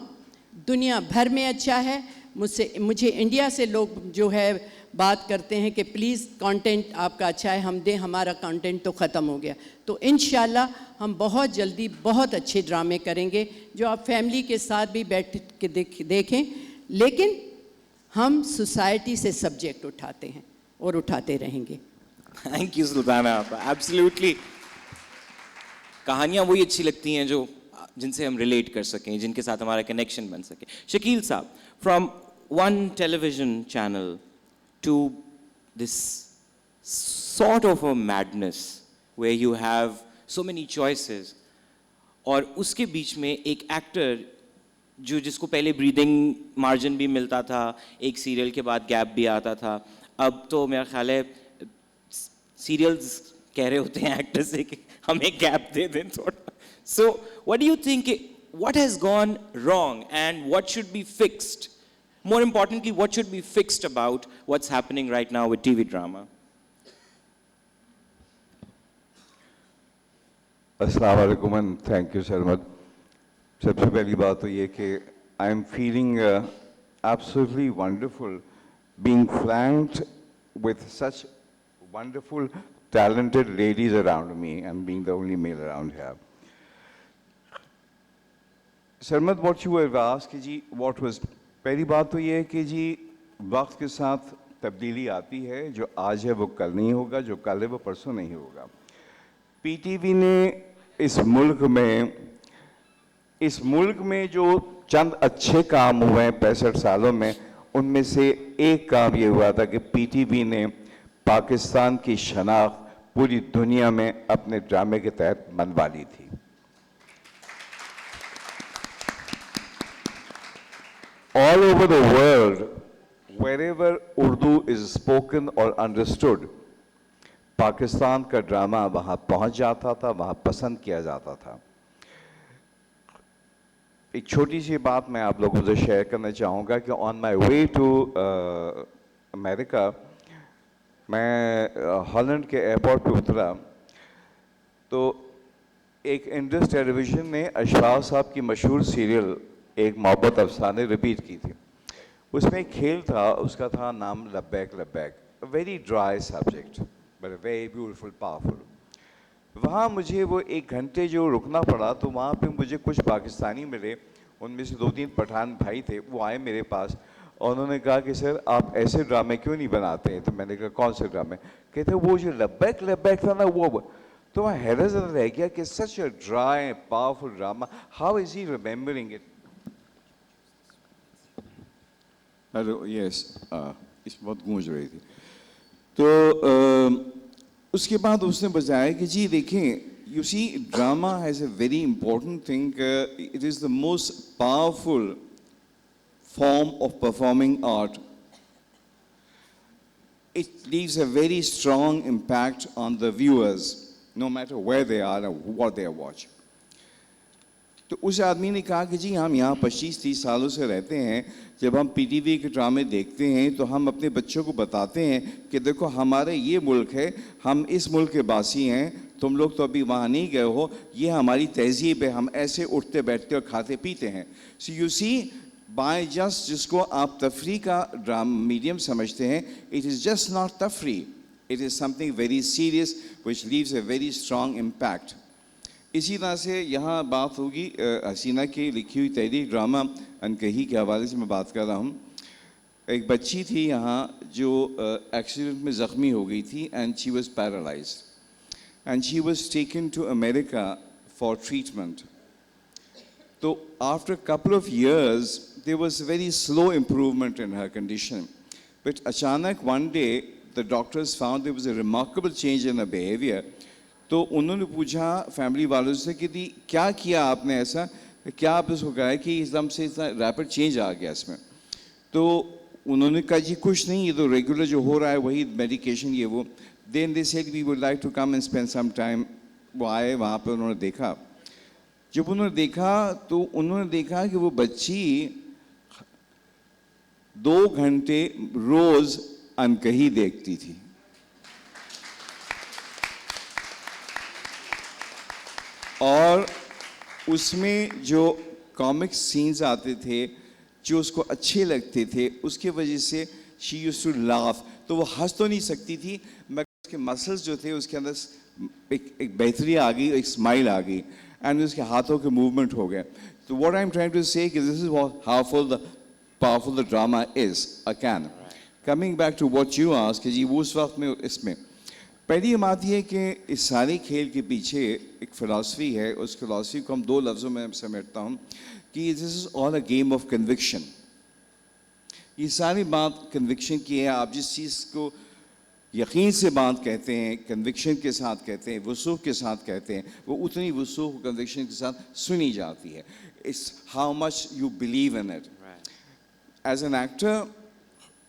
दुनिया भर में अच्छा है। मुझे इंडिया से लोग जो है बात करते हैं कि प्लीज़ कंटेंट आपका अच्छा है, हम दें, हमारा कंटेंट तो ख़त्म हो गया। तो इंशाल्लाह हम बहुत जल्दी बहुत अच्छे ड्रामे करेंगे जो आप फैमिली के साथ भी बैठ के देखें। लेकिन हम सोसाइटी से सब्जेक्ट उठाते हैं और उठाते रहेंगे। Thank you Sultana, absolutely. कहानियाँ वही अच्छी लगती हैं जो जिनसे हम रिलेट कर सकें, जिनके साथ हमारा कनेक्शन बन सके। शकील साहब, from one television channel to this sort of a madness where you have so many choices, और उसके बीच में एक एक्टर जिसको पहले ब्रीदिंग मार्जिन भी मिलता था, एक सीरियल के बाद गैप भी आता था, अब तो मेरा ख्याल है सीरियल्स कह रहे होते हैं एक्टर से कि हमें गैप दे दें थोड़ा। So what do you think, what has gone wrong and what should be fixed? More importantly, what should be fixed about what's happening right now with TV drama? अस्सलाम वालेकुम एंड थैंक यू सरमद। सबसे पहली बात तो ये कि I am feeling absolutely wonderful being flanked with such wonderful talented ladies around me and being the only male around here. Sarmad, what you have asked कि जी what was, पहली बात तो ये है कि जी वक्त के साथ तब्दीली आती है, जो आज है वो कल नहीं होगा, जो कल है वो परसों नहीं होगा। पीटीवी ने इस मुल्क में जो चंद अच्छे काम हुए हैं 65 सालों में, उनमें से एक काम ये हुआ था कि पीटीवी ने पाकिस्तान की शनाख्त पूरी दुनिया में अपने ड्रामे के तहत मनवा ली थी। All over the world, wherever Urdu is spoken or understood, Pakistan का ड्रामा वहाँ पहुँच जाता था, वहाँ पसंद किया जाता था। एक छोटी सी बात मैं आप लोगों से शेयर करना चाहूँगा कि on my way to America, मैं हॉलैंड के एयरपोर्ट पे उतरा तो एक इंडस टेलीविज़न ने अशफाक साहब की मशहूर सीरियल एक मोहब्बत अफसाने रिपीट की थी। उसमें एक खेल था, उसका था नाम Labbaik Labbaik, a very dry subject but very beautiful powerful. वहाँ मुझे वो 1 घंटे जो रुकना पड़ा, तो वहाँ पे मुझे कुछ पाकिस्तानी मिले, उनमें से 2-3 पठान भाई थे, वो आए मेरे पास और उन्होंने कहा कि सर आप ऐसे ड्रामे क्यों नहीं बनाते हैं? तो मैंने कहा कौन से ड्रामे? कहते वो जो लब्बैक लब्बैक था ना वो। तो मैं हैरत रह गया कि such a dry powerful drama, how is he remembering it? Hello, yes, इस बहुत गूंज रही थी। तो उसके बाद उसने बताया कि जी देखें, you see, drama has a very important thing. It is the most powerful form of performing art. It leaves a very strong impact on the viewers, no matter where they are and what they are watching. तो उस आदमी ने कहा कि जी हम यहाँ 25-30 सालों से रहते हैं, जब हम पीटीवी के ड्रामे देखते हैं तो हम अपने बच्चों को बताते हैं कि देखो हमारा ये मुल्क है, हम इस मुल्क के बासी हैं, तुम लोग तो अभी वहाँ नहीं गए हो, ये हमारी तहजीब है, हम ऐसे उठते बैठते और खाते पीते हैं। So you see, by just जिसको आप तफरी का ड्रामा मीडियम समझते हैं, इट इज़ जस्ट नॉट तफरी, it is something very serious which leaves a very strong impact. इसी तरह से यहाँ बात होगी हसीना की लिखी हुई तहरीर ड्रामा अनकही के हवाले से मैं बात कर रहा हूँ। एक बच्ची थी यहाँ जो एक्सीडेंट में ज़ख्मी हो गई थी and she was paralysed and she was taken to America for treatment. तो after couple of years there was very slow improvement in her condition, but अचानक one day the doctors found there was a remarkable change in her behaviour. तो उन्होंने पूछा family वालों से कि दी क्या किया आपने ऐसा, क्या आप इसको कहा कि एकदम से इतना रैपिड चेंज आ गया इसमें? तो उन्होंने कहा जी कुछ नहीं, ये तो रेगुलर जो हो रहा है वही मेडिकेशन ये वो। Then they said we would like to come and spend some time. वो आए, वहाँ पर उन्होंने देखा। जब उन्होंने देखा तो उन्होंने देखा कि वो बच्ची 2 घंटे रोज़ अनकही देखती थी। और उसमें जो कॉमिक सीन्स आते थे जो उसको अच्छे लगते थे, उसके वजह से शी यूज्ड टू लाफ। तो वो हंस तो नहीं सकती थी मगर उसके मसल्स जो थे उसके अंदर एक बेहतरी आ गई, एक स्माइल आ गई एंड उसके हाथों के मूवमेंट हो गए। तो what I am trying to say कि this is how powerful the drama is again. Coming back to what you asked कि जी वो उस वक्त में इसमें पहली बात यह कि इस सारे खेल के पीछे एक फ़िलासफ़ी है। उस फ़िलासफ़ी को हम 2 लफ्ज़ों में समेटता हूँ कि this is all a game of conviction. ये सारी बात कन्विक्शन की है। आप जिस चीज़ को यकीन से बात कहते हैं, कन्विक्शन के साथ कहते हैं, वसूख के साथ कहते हैं, वो उतनी वसूख कन्विक्शन के साथ सुनी जाती है। It's how much you believe in it. As an actor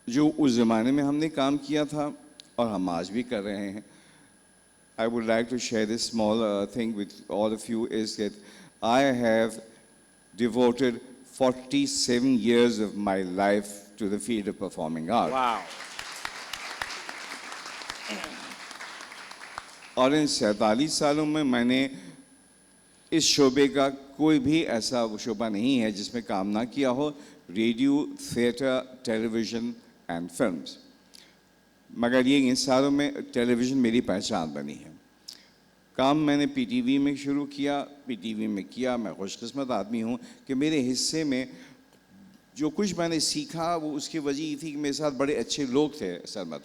जो उस ज़माने में हमने काम किया था और हम आज भी कर रहे हैं, I would like to share this small thing with all of you is that I have devoted 47 years of my life to the field of performing art. Wow. और इन 47 सालों में मैंने इस शोबे का कोई भी ऐसा शोबा नहीं है जिसमें काम ना किया हो, radio, theatre, television and films. मगर ये इन सारों में टेलीविज़न मेरी पहचान बनी है। काम मैंने पीटीवी में शुरू किया, पीटीवी में किया। मैं खुशकिस्मत आदमी हूँ कि मेरे हिस्से में जो कुछ मैंने सीखा वो उसकी वजह ये थी कि मेरे साथ बड़े अच्छे लोग थे। सरमद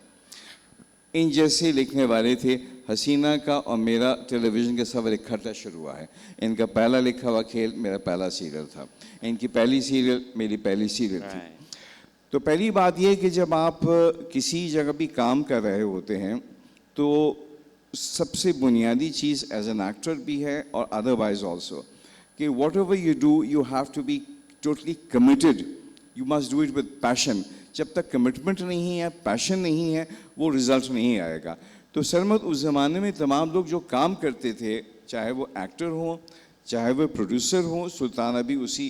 इन जैसे लिखने वाले थे। हसीना का और मेरा टेलीविज़न का सफ़र इकट्ठा शुरू हुआ है। इनका पहला लिखा हुआ खेल मेरा पहला सीरियल था, इनकी पहली सीरियल मेरी पहली सीरियल थी। तो पहली बात यह कि जब आप किसी जगह भी काम कर रहे होते हैं तो सबसे बुनियादी चीज़ एज एन एक्टर भी है और अदरवाइज ऑल्सो कि whatever you do you have to be totally committed, you must do it with passion. जब तक कमिटमेंट नहीं है, पैशन नहीं है, वो रिजल्ट नहीं आएगा। तो सरमद उस ज़माने में तमाम लोग जो काम करते थे, चाहे वो एक्टर हों, चाहे वो प्रोड्यूसर हों, सुल्तान अभी उसी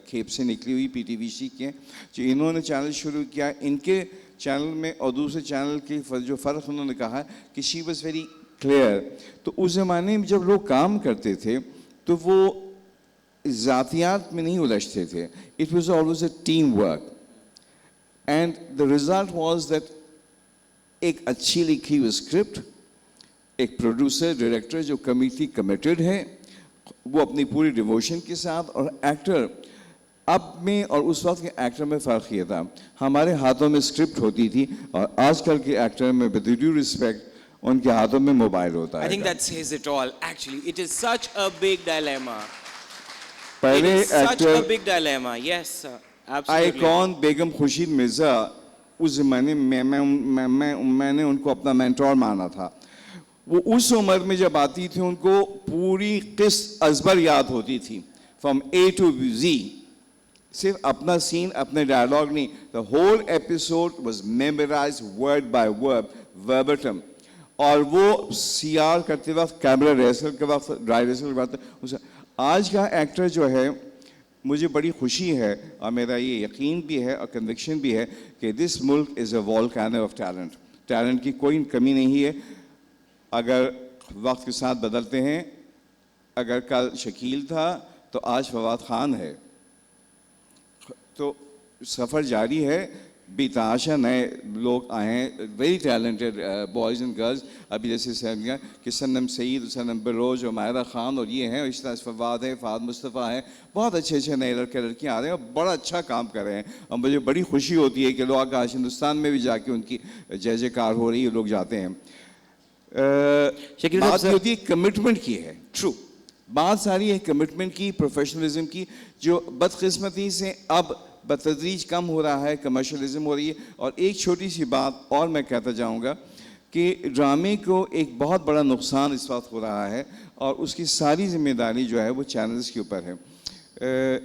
खेप से निकली हुई PTVC के, जो इन्होंने चैनल शुरू किया, इनके चैनल में और दूसरे चैनल के जो फ़र्क उन्होंने कहा कि शी वॉज़ वेरी क्लियर। तो उस ज़माने में जब लोग काम करते थे तो वो ज़ातियात में नहीं उलझते थे। It was always a team work and the result was that एक अच्छी लिखी हुई स्क्रिप्ट, एक प्रोड्यूसर डायरेक्टर जो कमिटेड है, वो अपनी पूरी डिवोशन के साथ, और एक्टर अब में और उस वक्त के एक्टर में फ़र्क ये था, हमारे हाथों में स्क्रिप्ट होती थी और आजकल के एक्टर में विद ड्यू रिस्पेक्ट उनके हाथों में मोबाइल होता है। I think that says it all. Actually, it is such a big dilemma. पहले It is such a actor big dilemma. Yes, sir. Absolutely. Icon Begum Khurshid Mirza, उस ज़माने में मैंने उनको अपना मेंटोर माना था। वो उस उम्र में जब आती थी उनको पूरी किस्त अज़बर याद होती थी फ्रॉम A to Z, सिर्फ अपना सीन, अपने डायलॉग नहीं, the whole episode was memorised word by word, verbatim. और वो CR करते वक्त, कैमरा रिहर्सल के वक्त, ड्राई रिहर्सल के वक्त, आज का एक्टर जो है, मुझे बड़ी खुशी है और मेरा ये यकीन भी है और कन्विक्शन भी है कि दिस मुल्क is a volcano of talent. Talent की कोई कमी नहीं है। अगर वक्त के साथ बदलते हैं, अगर कल शकील था तो आज फवाद खान है। तो सफ़र जारी है, बेतहाशा नए लोग आए हैं, very talented boys and girls. अभी जैसे सैमिया कि सनम सईद, सनम बलोच और मायरा ख़ान और ये हैं, और इस तरह फवाद है, फ़ाद मुस्तफ़ा है, बहुत अच्छे अच्छे नए लड़के लड़कियाँ आ रहे हैं और बड़ा अच्छा काम कर रहे हैं। और मुझे बड़ी खुशी होती है कि लोग आज हिंदुस्तान में भी जाके उनकी जय जयकार हो रही है, लोग जाते हैं। बात ये होती है कमिटमेंट की है, ट्रू बात सारी है कमिटमेंट की, प्रोफेशनलिज्म की, जो बदकिस्मती से अब बतदरीज कम हो रहा है, कमर्शलिज्म हो रही है। और एक छोटी सी बात और मैं कहता जाऊंगा कि ड्रामे को एक बहुत बड़ा नुकसान इस वक्त हो रहा है और उसकी सारी जिम्मेदारी जो है वो चैनल्स के ऊपर है।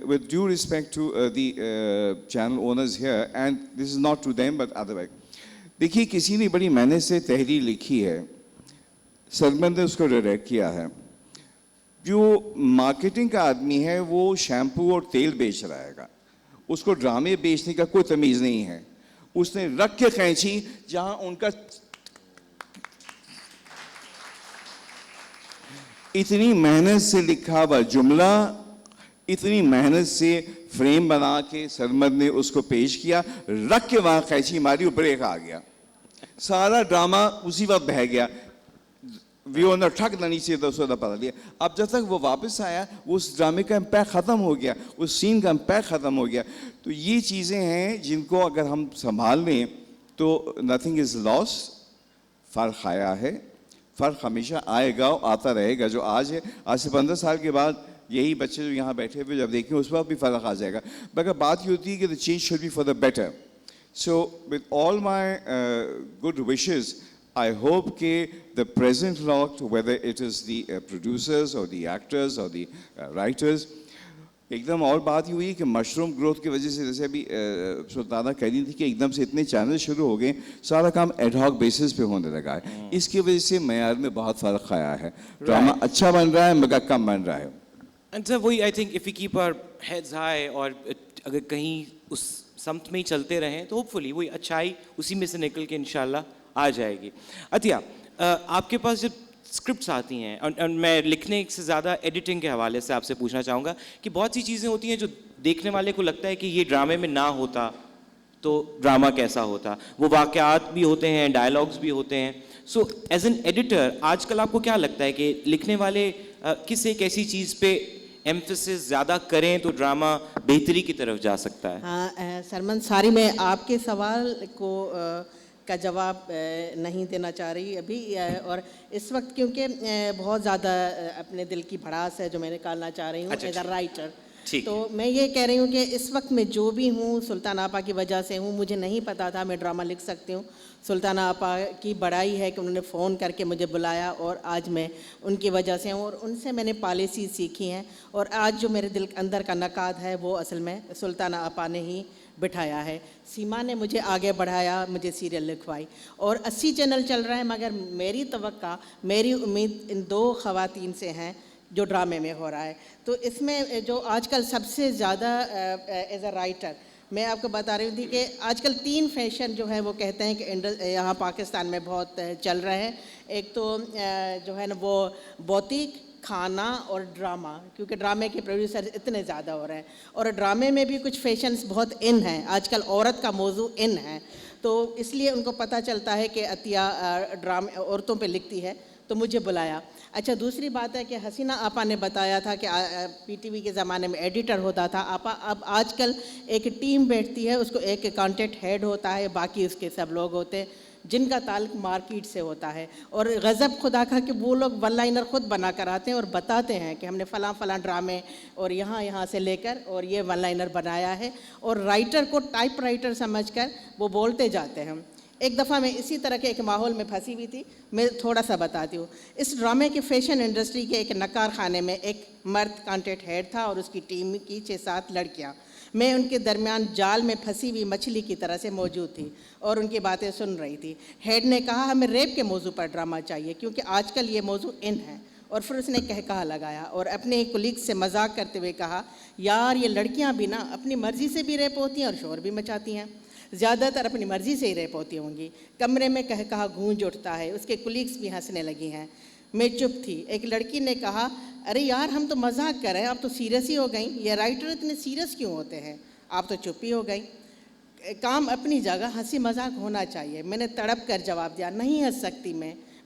With due respect to the channel owners here, and this is not to them but otherwise, देखिए किसी ने बड़ी मेहनत से तहरीर लिखी है, सरमद ने उसको डायरेक्ट किया है। जो मार्केटिंग का आदमी है वो शैम्पू और तेल बेच रहा है, उसको ड्रामे बेचने का कोई तमीज़ नहीं है। उसने रख के खींची जहां उनका इतनी मेहनत से लिखा हुआ जुमला, इतनी मेहनत से फ्रेम बना के सरमद ने उसको पेश किया, रख के वहां खींची मारी, ब्रेक आ गया, सारा ड्रामा उसी वक्त बह गया। वो ने ठक नीचे दूसरा पता लिया। अब जब तक वो वापस आया, वो उस ड्रामे का इम्पैक्ट ख़त्म हो गया, उस सीन का इम्पैक्ट ख़त्म हो गया। तो ये चीज़ें हैं जिनको अगर हम संभाल लें तो नथिंग इज़ लॉस। फ़र्क आया है, फ़र्क हमेशा आएगा और आता रहेगा। जो आज है, आज से 15 साल के बाद यही बच्चे जो यहाँ बैठे हुए जब देखें उस वक्त भी फ़र्क आ जाएगा। मगर बात ये होती है कि the change should be for the better. So with all my good wishes, I hope that the present lot, whether it is the producers or the actors or the writers, एकदम और बात ही हुई है कि मशरूम ग्रोथ की वजह से, जैसे अभी सुल्ताना कह रही थी कि एकदम से इतने चैनल शुरू हो गए, सारा काम एडहॉक बेसिस पे होने लगा है। इसकी वजह से मयार में बहुत फ़र्क आया है, ड्रामा अच्छा बन रहा है मगर कम बन रहा है। And so वही I think if we keep our heads high और अगर कहीं उस समत में ही चलते रहें तो होपफुली वही अच्छाई उसी में से निकल के इंशाल्लाह आ जाएगी। अतिया, आपके पास जब स्क्रिप्ट्स आती हैं और मैं लिखने से ज़्यादा एडिटिंग के हवाले से आपसे पूछना चाहूँगा कि बहुत सी चीज़ें होती हैं जो देखने वाले को लगता है कि ये ड्रामे में ना होता तो ड्रामा कैसा होता, वो वाक़यात भी होते हैं, डायलॉग्स भी होते हैं। सो एज एन एडिटर आजकल आपको क्या लगता है कि लिखने वाले किस एक ऐसी चीज़ पे एम्फेसिस ज़्यादा करें तो ड्रामा बेहतरी की तरफ जा सकता है? हाँ सरमन सारी मैं आपके सवाल को का जवाब नहीं देना चाह रही अभी और इस वक्त क्योंकि बहुत ज़्यादा अपने दिल की भड़ास है जो मैं निकालना चाह रही हूँ एज अ राइटर। तो मैं ये कह रही हूँ कि इस वक्त मैं जो भी हूँ सुल्तान आपा की वजह से हूँ। मुझे नहीं पता था मैं ड्रामा लिख सकती हूँ। सुल्तान आपा की बड़ाई है कि उन्होंने फ़ोन करके मुझे बुलाया और आज मैं उनकी वजह से हूँ और उनसे मैंने पॉलिसी सीखी हैं और आज जो मेरे दिल अंदर का नकाद है वो असल में सुल्तान आपा ने ही बिठाया है। सीमा ने मुझे आगे बढ़ाया, मुझे सीरियल लिखवाई और 80 चैनल चल रहे हैं मगर मेरी तवक्का मेरी उम्मीद इन 2 ख़वातीन से हैं जो ड्रामे में हो रहा है। तो इसमें जो आजकल सबसे ज़्यादा एज अ राइटर मैं आपको बता रही थी कि आजकल 3 फैशन जो है वो कहते हैं कि यहाँ पाकिस्तान में बहुत चल रहे हैं। एक तो जो है ना वो भौतिक, खाना और ड्रामा, क्योंकि ड्रामे के प्रोड्यूसर इतने ज़्यादा हो रहे हैं और ड्रामे में भी कुछ फैशंस बहुत इन हैं। आजकल औरत का मौजू इन है तो इसलिए उनको पता चलता है कि अतिया ड्रामे औरतों पे लिखती है तो मुझे बुलाया। अच्छा दूसरी बात है कि हसीना आपा ने बताया था कि पीटीवी के ज़माने में एडिटर होता था आपा, अब आजकल एक टीम बैठती है, उसको एक कंटेंट हेड होता है, बाकी उसके सब लोग होते हैं जिनका ताल्लुक मार्केट से होता है। और गज़ब खुदा का कि वो लोग वन लाइनर ख़ुद बना कर आते हैं और बताते हैं कि हमने फ़लाँ ड्रामे और यहाँ से लेकर और ये वन लाइनर बनाया है और राइटर को टाइप राइटर समझकर वो बोलते जाते हैं। एक दफ़ा मैं इसी तरह के एक माहौल में फंसी हुई थी। मैं थोड़ा सा बताती हूँ। इस ड्रामे के फैशन इंडस्ट्री के एक नकार खाने में एक मर्द कंटेंट हेड था और उसकी टीम की 6-7 लड़कियाँ। मैं उनके दरमियान जाल में फंसी हुई मछली की तरह से मौजूद थी और उनकी बातें सुन रही थी। हेड ने कहा हमें रेप के मौजू पर ड्रामा चाहिए क्योंकि आजकल ये मौजू इन है और फिर उसने कहा लगाया और अपने कलीग से मजाक करते हुए कहा यार ये लड़कियाँ भी ना अपनी मर्ज़ी से भी रेप होती हैं और शोर भी मचाती हैं, ज़्यादातर अपनी मर्ज़ी से ही रेप होती होंगी। कमरे में कहा गूंज उठता है। उसके कुलीग्स भी हंसने लगी हैं। मैं चुप थी। एक लड़की ने कहा अरे यार हम तो मजाक कर रहे हैं, आप तो सीरियस ही हो गई। ये राइटर इतने सीरियस क्यों होते हैं? आप तो चुप ही हो गई। काम अपनी जगह, हंसी मजाक होना चाहिए। मैंने तड़प कर जवाब दिया नहीं हंस सकती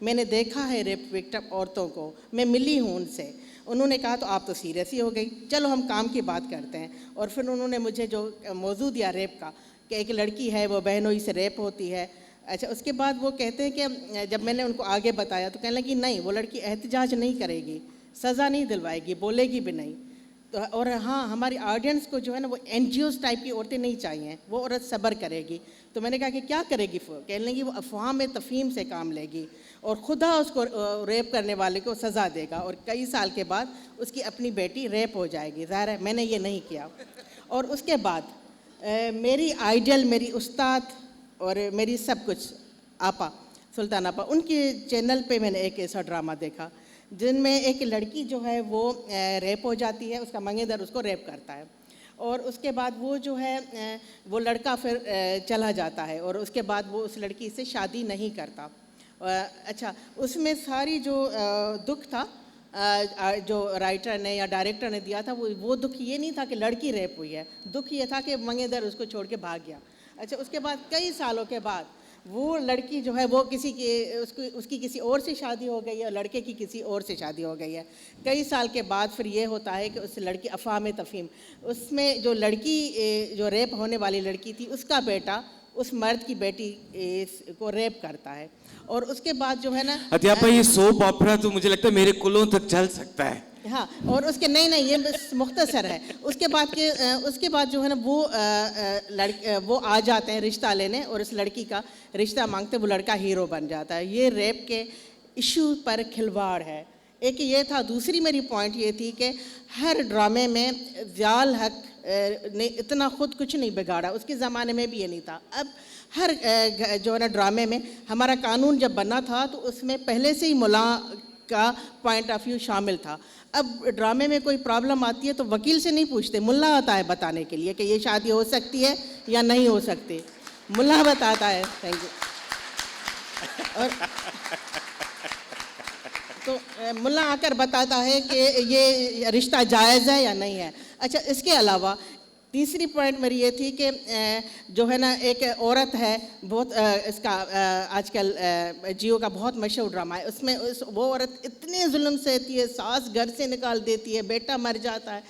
मैंने देखा है रेप विक्टिम औरतों को, मैं मिली हूँ उनसे। उन्होंने कहा तो आप तो सीरियस ही हो गई, चलो हम काम की बात करते हैं। और फिर उन्होंने मुझे जो मौजू दिया रेप का कि एक लड़की है वो बहनोई से रेप होती है। अच्छा उसके बाद वो कहते हैं कि जब मैंने उनको आगे बताया तो कहने लगी नहीं वो लड़की एहतजाज नहीं करेगी, सज़ा नहीं दिलवाएगी, बोलेगी भी नहीं। तो और हाँ हमारी ऑडियंस को जो है ना वो NGOs टाइप की औरतें नहीं चाहिए, वो औरत सब्र करेगी। तो मैंने कहा कि क्या करेगी? कहने लगी वो अफवाह में तफहीम से काम लेगी और खुदा उसको रेप करने वाले को सज़ा देगा और कई साल के बाद उसकी अपनी बेटी रेप हो जाएगी। ज़ाहिर है मैंने ये नहीं किया। और उसके बाद मेरी आइडियल, मेरी उस्ताद और मेरी सब कुछ आपा, सुल्तान आपा, उनके चैनल पे मैंने एक ऐसा ड्रामा देखा जिनमें एक लड़की जो है वो रेप हो जाती है, उसका मंगेदर उसको रेप करता है और उसके बाद वो जो है वो लड़का फिर चला जाता है और उसके बाद वो उस लड़की से शादी नहीं करता। अच्छा उसमें सारी जो दुख था जो राइटर ने या डायरेक्टर ने दिया था वो दुख ये नहीं था कि लड़की रेप हुई है, दुख ये था कि मंगेदर उसको छोड़ के भाग गया। अच्छा उसके बाद कई सालों के बाद वो लड़की जो है वो उसकी किसी और से शादी हो गई है और लड़के की किसी और से शादी हो गई है। कई साल के बाद फिर ये होता है कि उस लड़की अफवाह में तफहीम, उसमें जो लड़की जो रेप होने वाली लड़की थी उसका बेटा उस मर्द की बेटी को रेप करता है और उसके बाद जो है ना अत्यापा ये सोप ऑपरा तो मुझे लगता है मेरे कुलों तक चल सकता है। हाँ और उसके नहीं ये मुख्तसर है। उसके बाद जो है ना वो आ जाते हैं रिश्ता लेने और इस लड़की का रिश्ता मांगते, वो लड़का हीरो बन जाता है। ये रेप के इशू पर खिलवाड़ है। एक ये था। दूसरी मेरी पॉइंट ये थी कि हर ड्रामे में ज़ियाल हक ने इतना खुद कुछ नहीं बिगाड़ा, उसके ज़माने में भी ये नहीं था। अब हर जो है ना ड्रामे में हमारा कानून जब बना था तो उसमें पहले से ही मुला का पॉइंट ऑफ व्यू शामिल था। अब ड्रामे में कोई प्रॉब्लम आती है तो वकील से नहीं पूछते, मुल्ला आता है बताने के लिए कि ये शादी हो सकती है या नहीं हो सकती, मुल्ला बताता है। Thank you. और तो मुल्ला आकर बताता है कि ये रिश्ता जायज़ है या नहीं है। अच्छा, इसके अलावा तीसरी पॉइंट मेरी ये थी कि जो है ना, एक औरत है बहुत इसका आजकल जियो का बहुत मशहूर ड्रामा है, उसमें वो औरत इतने जुल्म सहती है, सास घर से निकाल देती है, बेटा मर जाता है,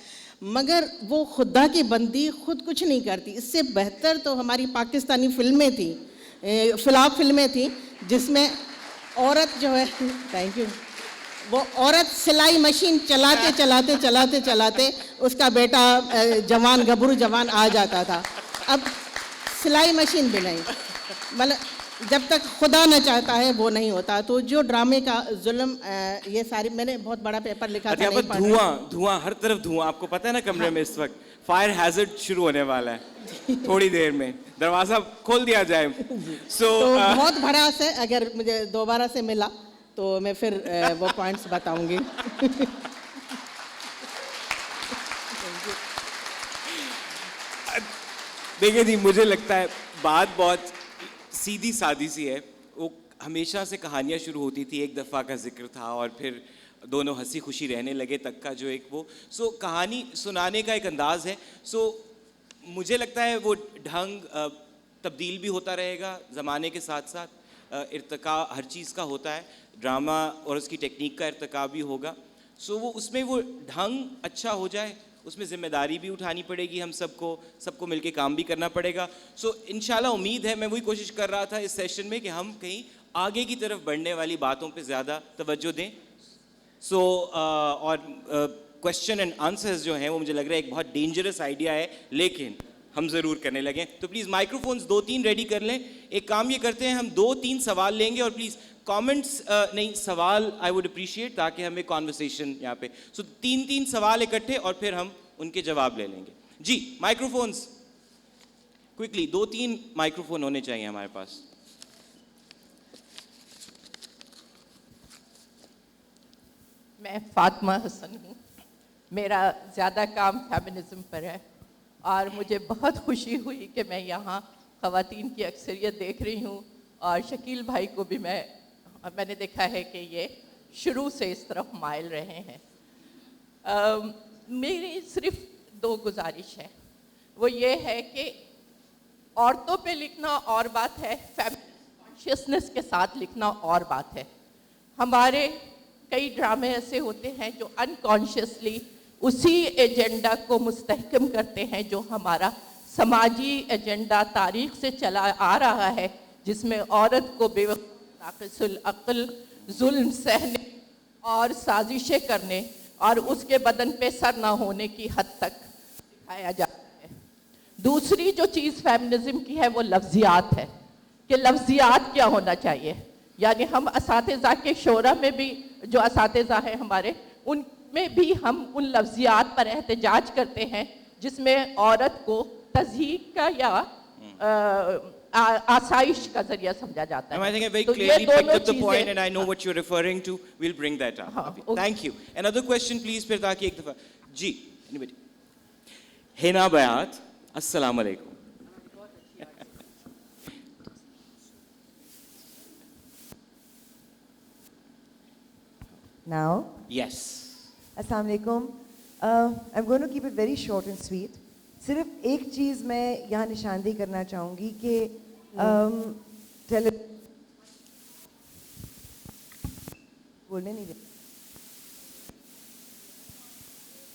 मगर वो खुदा की बंदी खुद कुछ नहीं करती। इससे बेहतर तो हमारी पाकिस्तानी फिल्में थी, फ्लॉप फिल्में थी, जिसमें औरत जो है थैंक यू, वो औरत सिलाई मशीन चलाते चलाते चलाते चलाते उसका बेटा जवान गबरू जवान आ जाता था। अब सिलाई मशीन भी नहीं, मतलब जब तक खुदा न चाहता है वो नहीं होता। तो जो ड्रामे का जुल्म, ये सारी मैंने बहुत बड़ा पेपर लिखा था, नहीं पढ़ रही। धुआं हर तरफ धुआं, आपको पता है ना कमरे में इस वक्त फायर हैजर्ड शुरू होने वाला है थोड़ी देर में, दरवाजा खोल दिया जाए। तो बहुत भड़ास है, अगर मुझे दोबारा से मिला तो मैं फिर वो पॉइंट्स बताऊंगी। देखिए जी, मुझे लगता है बात बहुत सीधी सादी सी है। वो हमेशा से कहानियाँ शुरू होती थी, एक दफ़ा का जिक्र था और फिर दोनों हंसी खुशी रहने लगे तक का जो एक वो कहानी सुनाने का एक अंदाज़ है। मुझे लगता है वो ढंग तब्दील भी होता रहेगा ज़माने के साथ साथ, इर्तिका हर चीज़ का होता है, ड्रामा और उसकी टेक्निक का इर्तिका भी होगा। वो उसमें वो ढंग अच्छा हो जाए, उसमें ज़िम्मेदारी भी उठानी पड़ेगी, हम सबको मिलके काम भी करना पड़ेगा। इंशाल्लाह उम्मीद है, मैं वही कोशिश कर रहा था इस सेशन में कि हम कहीं आगे की तरफ बढ़ने वाली बातों पे ज़्यादा तवज्जो दें। और क्वेश्चन एंड आंसर्स जो हैं वो मुझे लग रहा है एक बहुत डेंजरस आइडिया है, लेकिन हम ज़रूर करने लगे। तो प्लीज़ माइक्रोफोन्स 2-3 रेडी कर लें। एक काम ये करते हैं, हम 2-3 सवाल लेंगे और प्लीज़ कमेंट्स नहीं, सवाल आई वुड अप्रिशिएट, ताकि हमें कॉन्वर्सेशन यहाँ पे 3-3 सवाल इकट्ठे और फिर हम उनके जवाब ले लेंगे। जी, माइक्रोफोन्स क्विकली, 2-3 माइक्रोफोन होने चाहिए हमारे पास। मैं फातिमा हसन हूँ, मेरा ज़्यादा काम फेमिनिज़म पर है और मुझे बहुत खुशी हुई कि मैं यहाँ ख़वातीन की अक्सरियत देख रही हूँ और शकील भाई को भी मैंने देखा है कि ये शुरू से इस तरफ माइल रहे हैं। मेरी सिर्फ 2 गुजारिश है, वो ये है कि औरतों पे लिखना और बात है, कॉन्शियसनेस के साथ लिखना और बात है। हमारे कई ड्रामे ऐसे होते हैं जो अनकॉन्शियसली उसी एजेंडा को मुस्तहकम करते हैं जो हमारा समाजी एजेंडा तारीख से चला आ रहा है, जिसमें औरत को बेवकूफ़, नाक़िसुल अक़ल, जुल्म सहने और साजिशें करने और उसके बदन पे सर ना होने की हद तक दिखाया जाता है। दूसरी जो चीज़ फेमिनिज़म की है वो लफ्ज़ियात है कि लफ्ज़ियात क्या होना चाहिए। यानी हम असातिज़ा के शोरा में भी जो असातिज़ा हैं हमारे, उनमें भी हम उन लफ्ज़ियात पर एहतजाज करते हैं जिसमें औरत को तज़हीक का या आसाइश का जरिया समझा जाता है। I think I very तो clearly ये picked दोनों up the point चीज़ें- and I know what you're referring to. We'll bring that up. हाँ, Okay. okay. Thank you. Another question please, फिर ताकि एक दफ़ा जी, anybody? हिना बयात, अस्सलाम वालेकुम। Now, Yes. Assalamu alaikum. I'm going to keep it very short and sweet. सिर्फ एक चीज़ मैं यहाँ निशानदेही करना चाहूँगी कि बोलने नहीं दे।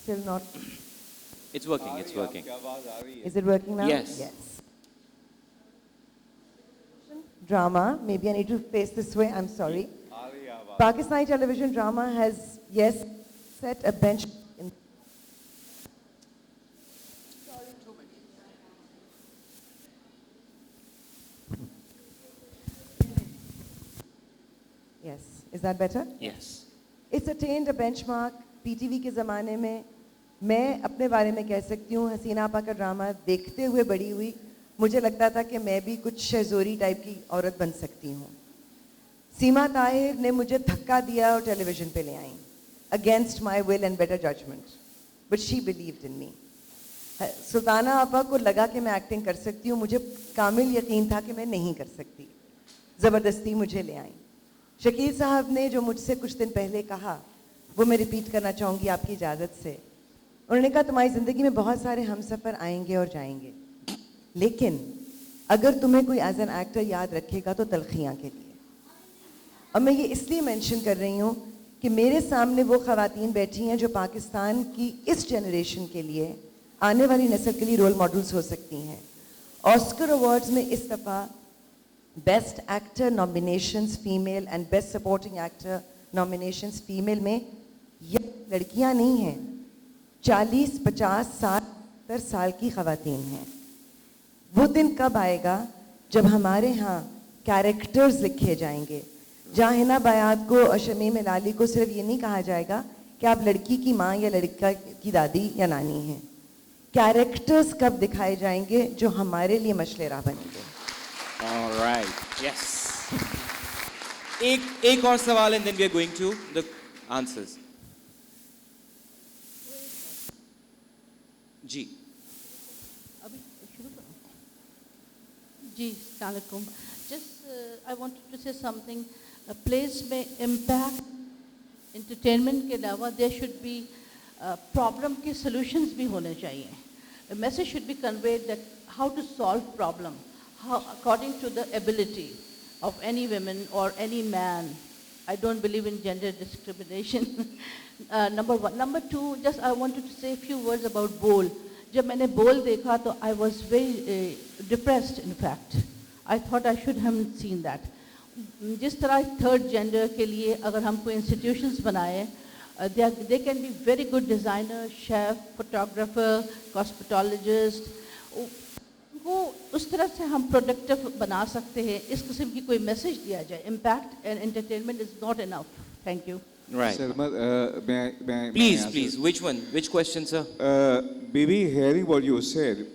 Still not. It's working. It's working. Is it working now? Yes. Yes. Drama. Maybe I need to face this way. I'm sorry. Pakistani television drama has, yes, set a bench in. Yes. Is that better? Yes. It's attained a benchmark. PTV के ज़माने में मैं अपने बारे में कह सकती हूँ, हसीना आपा का ड्रामा देखते हुए बड़ी हुई, मुझे लगता था कि मैं भी कुछ शहज़ोरी टाइप की औरत बन सकती हूँ। सीमा ताहिर ने मुझे धक्का दिया और टेलीविज़न पे ले आई, against my will and better judgement, but she believed in me. Sultana Apa को लगा कि मैं एक्टिंग कर सकती हूँ, मुझे कामिल यकीन था कि मैं नहीं कर सकती, ज़बरदस्ती मुझे ले आई। शकील साहब ने जो मुझसे कुछ दिन पहले कहा वो मैं रिपीट करना चाहूँगी आपकी इजाज़त से। उन्होंने कहा तुम्हारी ज़िंदगी में बहुत सारे हमसफ़र आएंगे और जाएंगे, लेकिन अगर तुम्हें कोई एज एन एक्टर याद रखेगा तो तलखियाँ के लिए। और मैं ये इसलिए मेंशन कर रही हूँ कि मेरे सामने वो ख़वातीन बैठी हैं जो पाकिस्तान की इस जनरेशन के लिए, आने वाली नस्ल के लिए रोल मॉडल्स हो सकती हैं। ऑस्कर अवार्ड्स में इस दफ़ा best actor nominations female and best supporting actor nominations female में ये लड़कियां नहीं हैं, 40, 50, 60 साल की ख़वातीन हैं। वो दिन कब आएगा जब हमारे यहाँ कैरेक्टर्स लिखे जाएंगे, जहाँ हिना बयात को और शमीम लाली को सिर्फ ये नहीं कहा जाएगा कि आप लड़की की माँ या लड़का की दादी या नानी हैं। कैरेक्टर्स कब दिखाए जाएंगे जो हमारे लिए मशले राह बनेंगे। All right. Yes. एक और सवाल and then we are going to the answers. जी. जी, अस्सलाम वालेकुम। Just I wanted to say something. Plays में impact, entertainment के अलावा there should be problem के solutions भी होने चाहिए. A message should be conveyed that how to solve problem, how according to the ability of any woman or any man. I don't believe in gender discrimination. Number one. Number two, just I wanted to say a few words about Bowl. जब मैंने Bowl देखा तो I was very depressed in fact. I thought I should have seen that. जिस तरह third gender के लिए अगर हम कोई इंस्टीट्यूशंस बनाए, they can be very good designer, chef, photographer, cosmetologist. वो उस तरह से हम प्रोडक्टिव बना सकते हैं। इस किस्म की कोई मैसेज दिया जाए। Impact and entertainment is not enough. Thank you. Right. Sir, Please. Which one? Which question, sir? Baby, hearing what you said,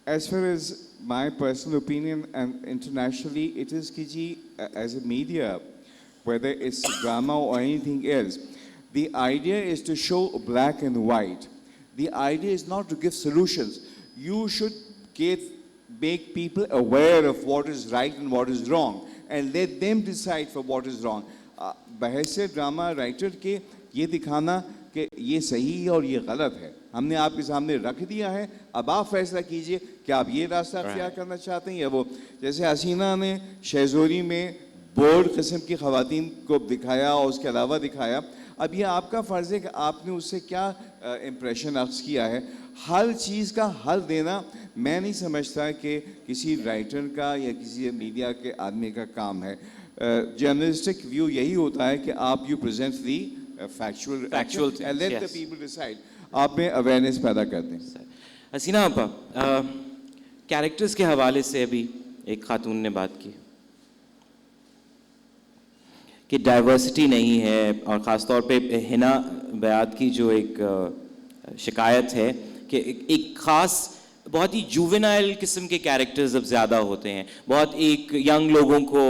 as far as my personal opinion and internationally, it is Kiji, as a media, whether it's drama or anything else, the idea is to show black and white. The idea is not to give solutions. You should make people aware of what is right and what is wrong and let them decide for what is wrong. बहसे drama writer के ये दिखाना कि ये सही है और ये गलत है, हमने आपके सामने रख दिया है, अब आप फैसला कीजिए कि आप ये रास्ता अख्तियार करना चाहते हैं या वो। जैसे हसीना ने शहज़ोरी में बोर्ड किस्म की ख़वातीन को दिखाया और उसके अलावा दिखाया, अब ये आपका फ़र्ज़ है कि आपने उससे क्या इम्प्रेशन अख्ज़ किया है। हर चीज़ का हल देना मैं नहीं समझता कि किसी राइटर का या किसी मीडिया के आदमी का काम है। जर्नलिस्टिक व्यू यही होता है कि आप you present the factual and let the people decide, आप में अवेयरनेस पैदा करते हैं। हसीना आपा, कैरेक्टर्स के हवाले से अभी एक खातून ने बात की कि डाइवर्सिटी नहीं है, और ख़ास तौर पे हिना बयात की जो एक शिकायत है कि एक ख़ास बहुत ही जुवेनाइल किस्म के कैरेक्टर्स अब ज़्यादा होते हैं, बहुत एक यंग लोगों को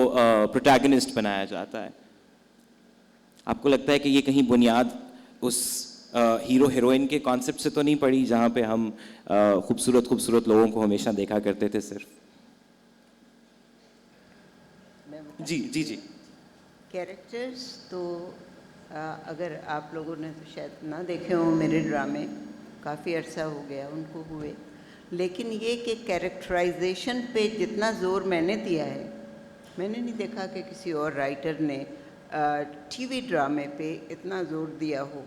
प्रोटैगनिस्ट बनाया जाता है। आपको लगता है कि ये कहीं बुनियाद उस हीरो हीरोइन के कॉन्सेप्ट से तो नहीं पड़ी जहाँ पे हम खूबसूरत लोगों को हमेशा देखा करते थे सिर्फ? जी। कैरेक्टर्स तो अगर आप लोगों ने तो शायद ना देखे हों मेरे ड्रामे, काफ़ी अरसा हो गया उनको हुए, लेकिन ये कि कैरेक्टराइजेशन पे जितना ज़ोर मैंने दिया है, मैंने नहीं देखा कि किसी और राइटर ने टीवी ड्रामे पे इतना ज़ोर दिया हो।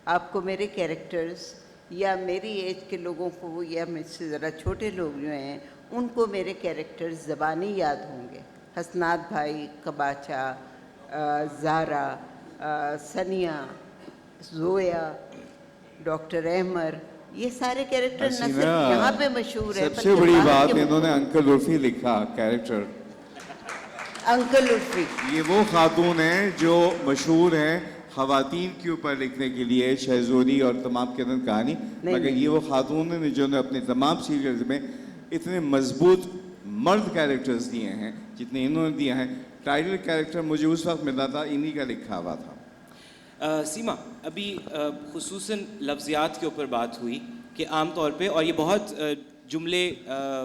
आपको मेरे कैरेक्टर्स या मेरी एज के लोगों को या मुझसे ज़रा छोटे लोग जो हैं उनको मेरे कैरेक्टर्स ज़बानी याद होंगे। हसनात भाई, कबाचा, ज़ारा, सनिया, जोया, डॉक्टर अहमर, ये सारे कैरेक्टर न सिर्फ यहाँ पे मशहूर है, सबसे बड़ी बात इन्होंने अंकल उर्फी लिखा कैरेक्टर। अंकल उर्फी ये वो खातून है जो मशहूर है ख़वातीन के ऊपर लिखने के लिए, शहज़ोरी और तमाम के अंदर कहानी, मगर ये वो खातून है जिन्होंने अपने तमाम सीरियल्स में इतने मजबूत मर्द कैरेक्टर्स दिए हैं जितने इन्होंने दिए हैं। टाइटल कैरेक्टर मुझे उस वक्त मिला था, इन्हीं का लिखा हुआ था। सीमा, अभी खुसूसन लफ्ज़ियात के ऊपर बात हुई कि आम तौर पे, और ये बहुत जुमले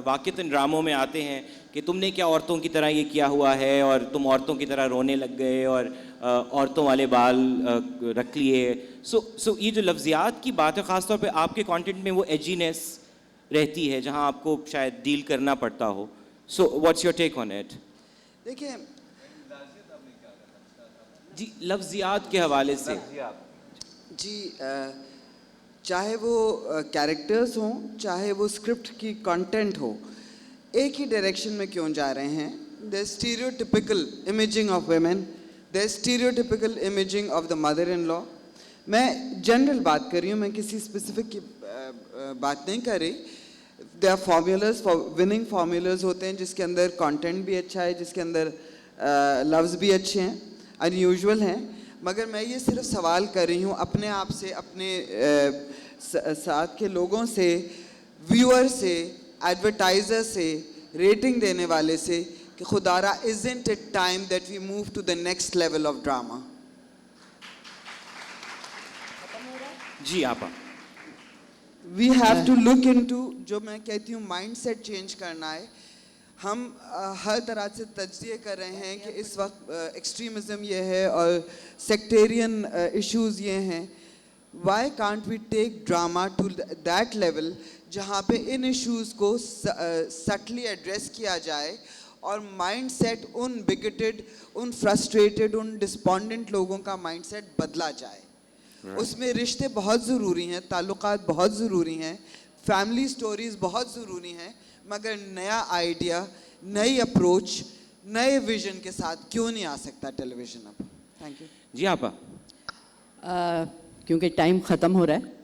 वाक़ितन ड्रामों में आते हैं कि तुमने क्या औरतों की तरह ये किया हुआ है और तुम औरतों की तरह रोने लग गए और औरतों वाले बाल रख लिए। सो ये जो लफ्ज़ियात की बात है, ख़ासतौर पे आपके कंटेंट में वो एजीनेस रहती है जहाँ आपको शायद डील करना पड़ता हो। So what's your take on it? देखिए जी, लफ्ज़ियात के हवाले से जी, चाहे वो कैरेक्टर्स हों, चाहे वो स्क्रिप्ट की कंटेंट हो, एक ही डायरेक्शन में क्यों जा रहे हैं? The stereotypical imaging of women, the stereotypical imaging of the mother in law. मैं जनरल बात कर रही हूँ, मैं किसी स्पेसिफिक की बात नहीं कर रही। They are formulas, winning formulas होते हैं जिसके अंदर कंटेंट भी अच्छा है, जिसके अंदर लफ्ज़ भी अच्छे हैं, अनयूजुअल हैं। मगर मैं ये सिर्फ सवाल कर रही हूँ अपने आप से, अपने साथ के लोगों से, व्यूअर से, एडवर्टाइज़र से, रेटिंग देने वाले से, कि खुदारा isn't it time that we move to the next level of drama? जी Apa, we have to look into, जो मैं कहती हूँ माइंडसेट चेंज करना है। हम हर तरह से तज्जिए कर रहे हैं कि इस वक्त एक्सट्रीमिज़म ये है और सेक्टेरियन इश्यूज़ ये हैं। Why can't we take drama to that level जहाँ पे इन इश्यूज़ को सटली एड्रेस किया जाए और माइंडसेट उन बिगटेड, उन फ्रस्ट्रेटेड, उन डिस्पॉन्डेंट लोगों का माइंडसेट बदला जाए। उसमें रिश्ते बहुत ज़रूरी हैं, ताल्लुकात बहुत ज़रूरी हैं, फैमिली स्टोरीज़ बहुत ज़रूरी हैं, मगर नया आइडिया, नई अप्रोच, नए विजन के साथ क्यों नहीं आ सकता टेलीविज़न अब? थैंक यू जी आपा। क्योंकि टाइम ख़त्म हो रहा है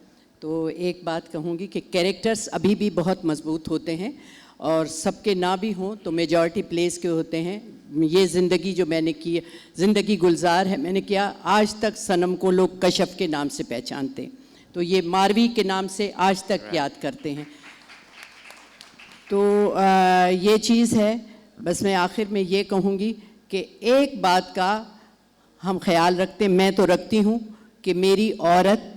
तो एक बात कहूँगी कि कैरेक्टर्स अभी भी बहुत मजबूत होते हैं और सबके ना भी हों तो मेजॉरिटी प्लेस के होते हैं। ये ज़िंदगी जो मैंने की, ज़िंदगी गुलजार है मैंने किया, आज तक सनम को लोग कशफ के नाम से पहचानते हैं, तो ये मारवी के नाम से आज तक याद करते हैं। तो ये चीज़ है। बस मैं आखिर में ये कहूँगी कि एक बात का हम ख्याल रखते, मैं तो रखती हूँ, कि मेरी औरत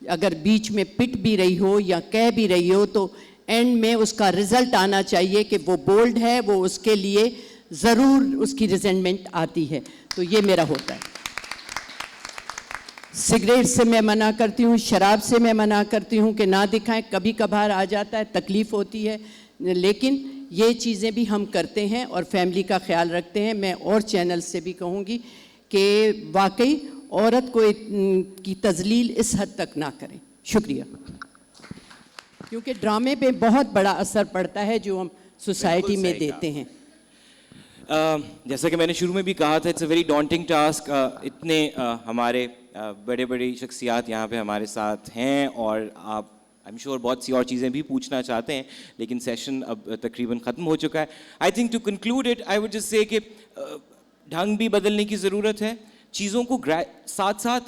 अगर बीच में पिट भी रही हो या कह भी रही हो तो एंड में उसका रिज़ल्ट आना चाहिए कि वो बोल्ड है, वो उसके लिए ज़रूर उसकी रिजेंटमेंट आती है। तो ये मेरा होता है। सिगरेट से मैं मना करती हूँ, शराब से मैं मना करती हूँ कि ना दिखाएं, कभी कभार आ जाता है, तकलीफ़ होती है, लेकिन ये चीज़ें भी हम करते हैं और फैमिली का ख्याल रखते हैं। मैं और चैनल से भी कहूँगी कि वाकई औरत को की तजलील इस हद तक ना करें। शुक्रिया। क्योंकि ड्रामे पे बहुत बड़ा असर पड़ता है जो हम सोसाइटी में देते हैं। जैसा कि मैंने शुरू में भी कहा था, it's a very daunting task. इतने हमारे बड़े बड़ी शख्सियात यहाँ पे हमारे साथ हैं और आप आई एम श्योर बहुत सी और चीज़ें भी पूछना चाहते हैं, लेकिन सेशन अब तकरीबन ख़त्म हो चुका है। I think to conclude it I would just say कि ढंग भी बदलने की ज़रूरत है, चीज़ों को साथ साथ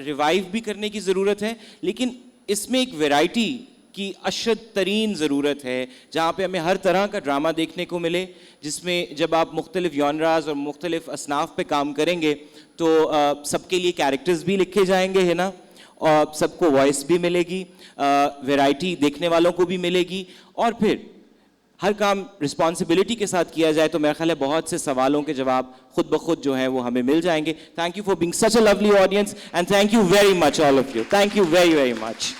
रिवाइव भी करने की ज़रूरत है, लेकिन इसमें एक वैरायटी की अशद तरीन ज़रूरत है जहाँ पे हमें हर तरह का ड्रामा देखने को मिले, जिसमें जब आप मुख्तलिफ जॉनराज और मुख्तलिफ असनाफ पे काम करेंगे तो सबके लिए कैरेक्टर्स भी लिखे जाएंगे, है ना, और सबको वॉइस भी मिलेगी, वैरायटी देखने वालों को भी मिलेगी, और फिर हर काम रिस्पॉन्सिबिलिटी के साथ किया जाए तो मेरा ख्याल है बहुत से सवालों के जवाब खुद ब खुद जो हैं वो हमें मिल जाएंगे। Thank you for being such a lovely audience and thank you very much all of you. Thank you very very much.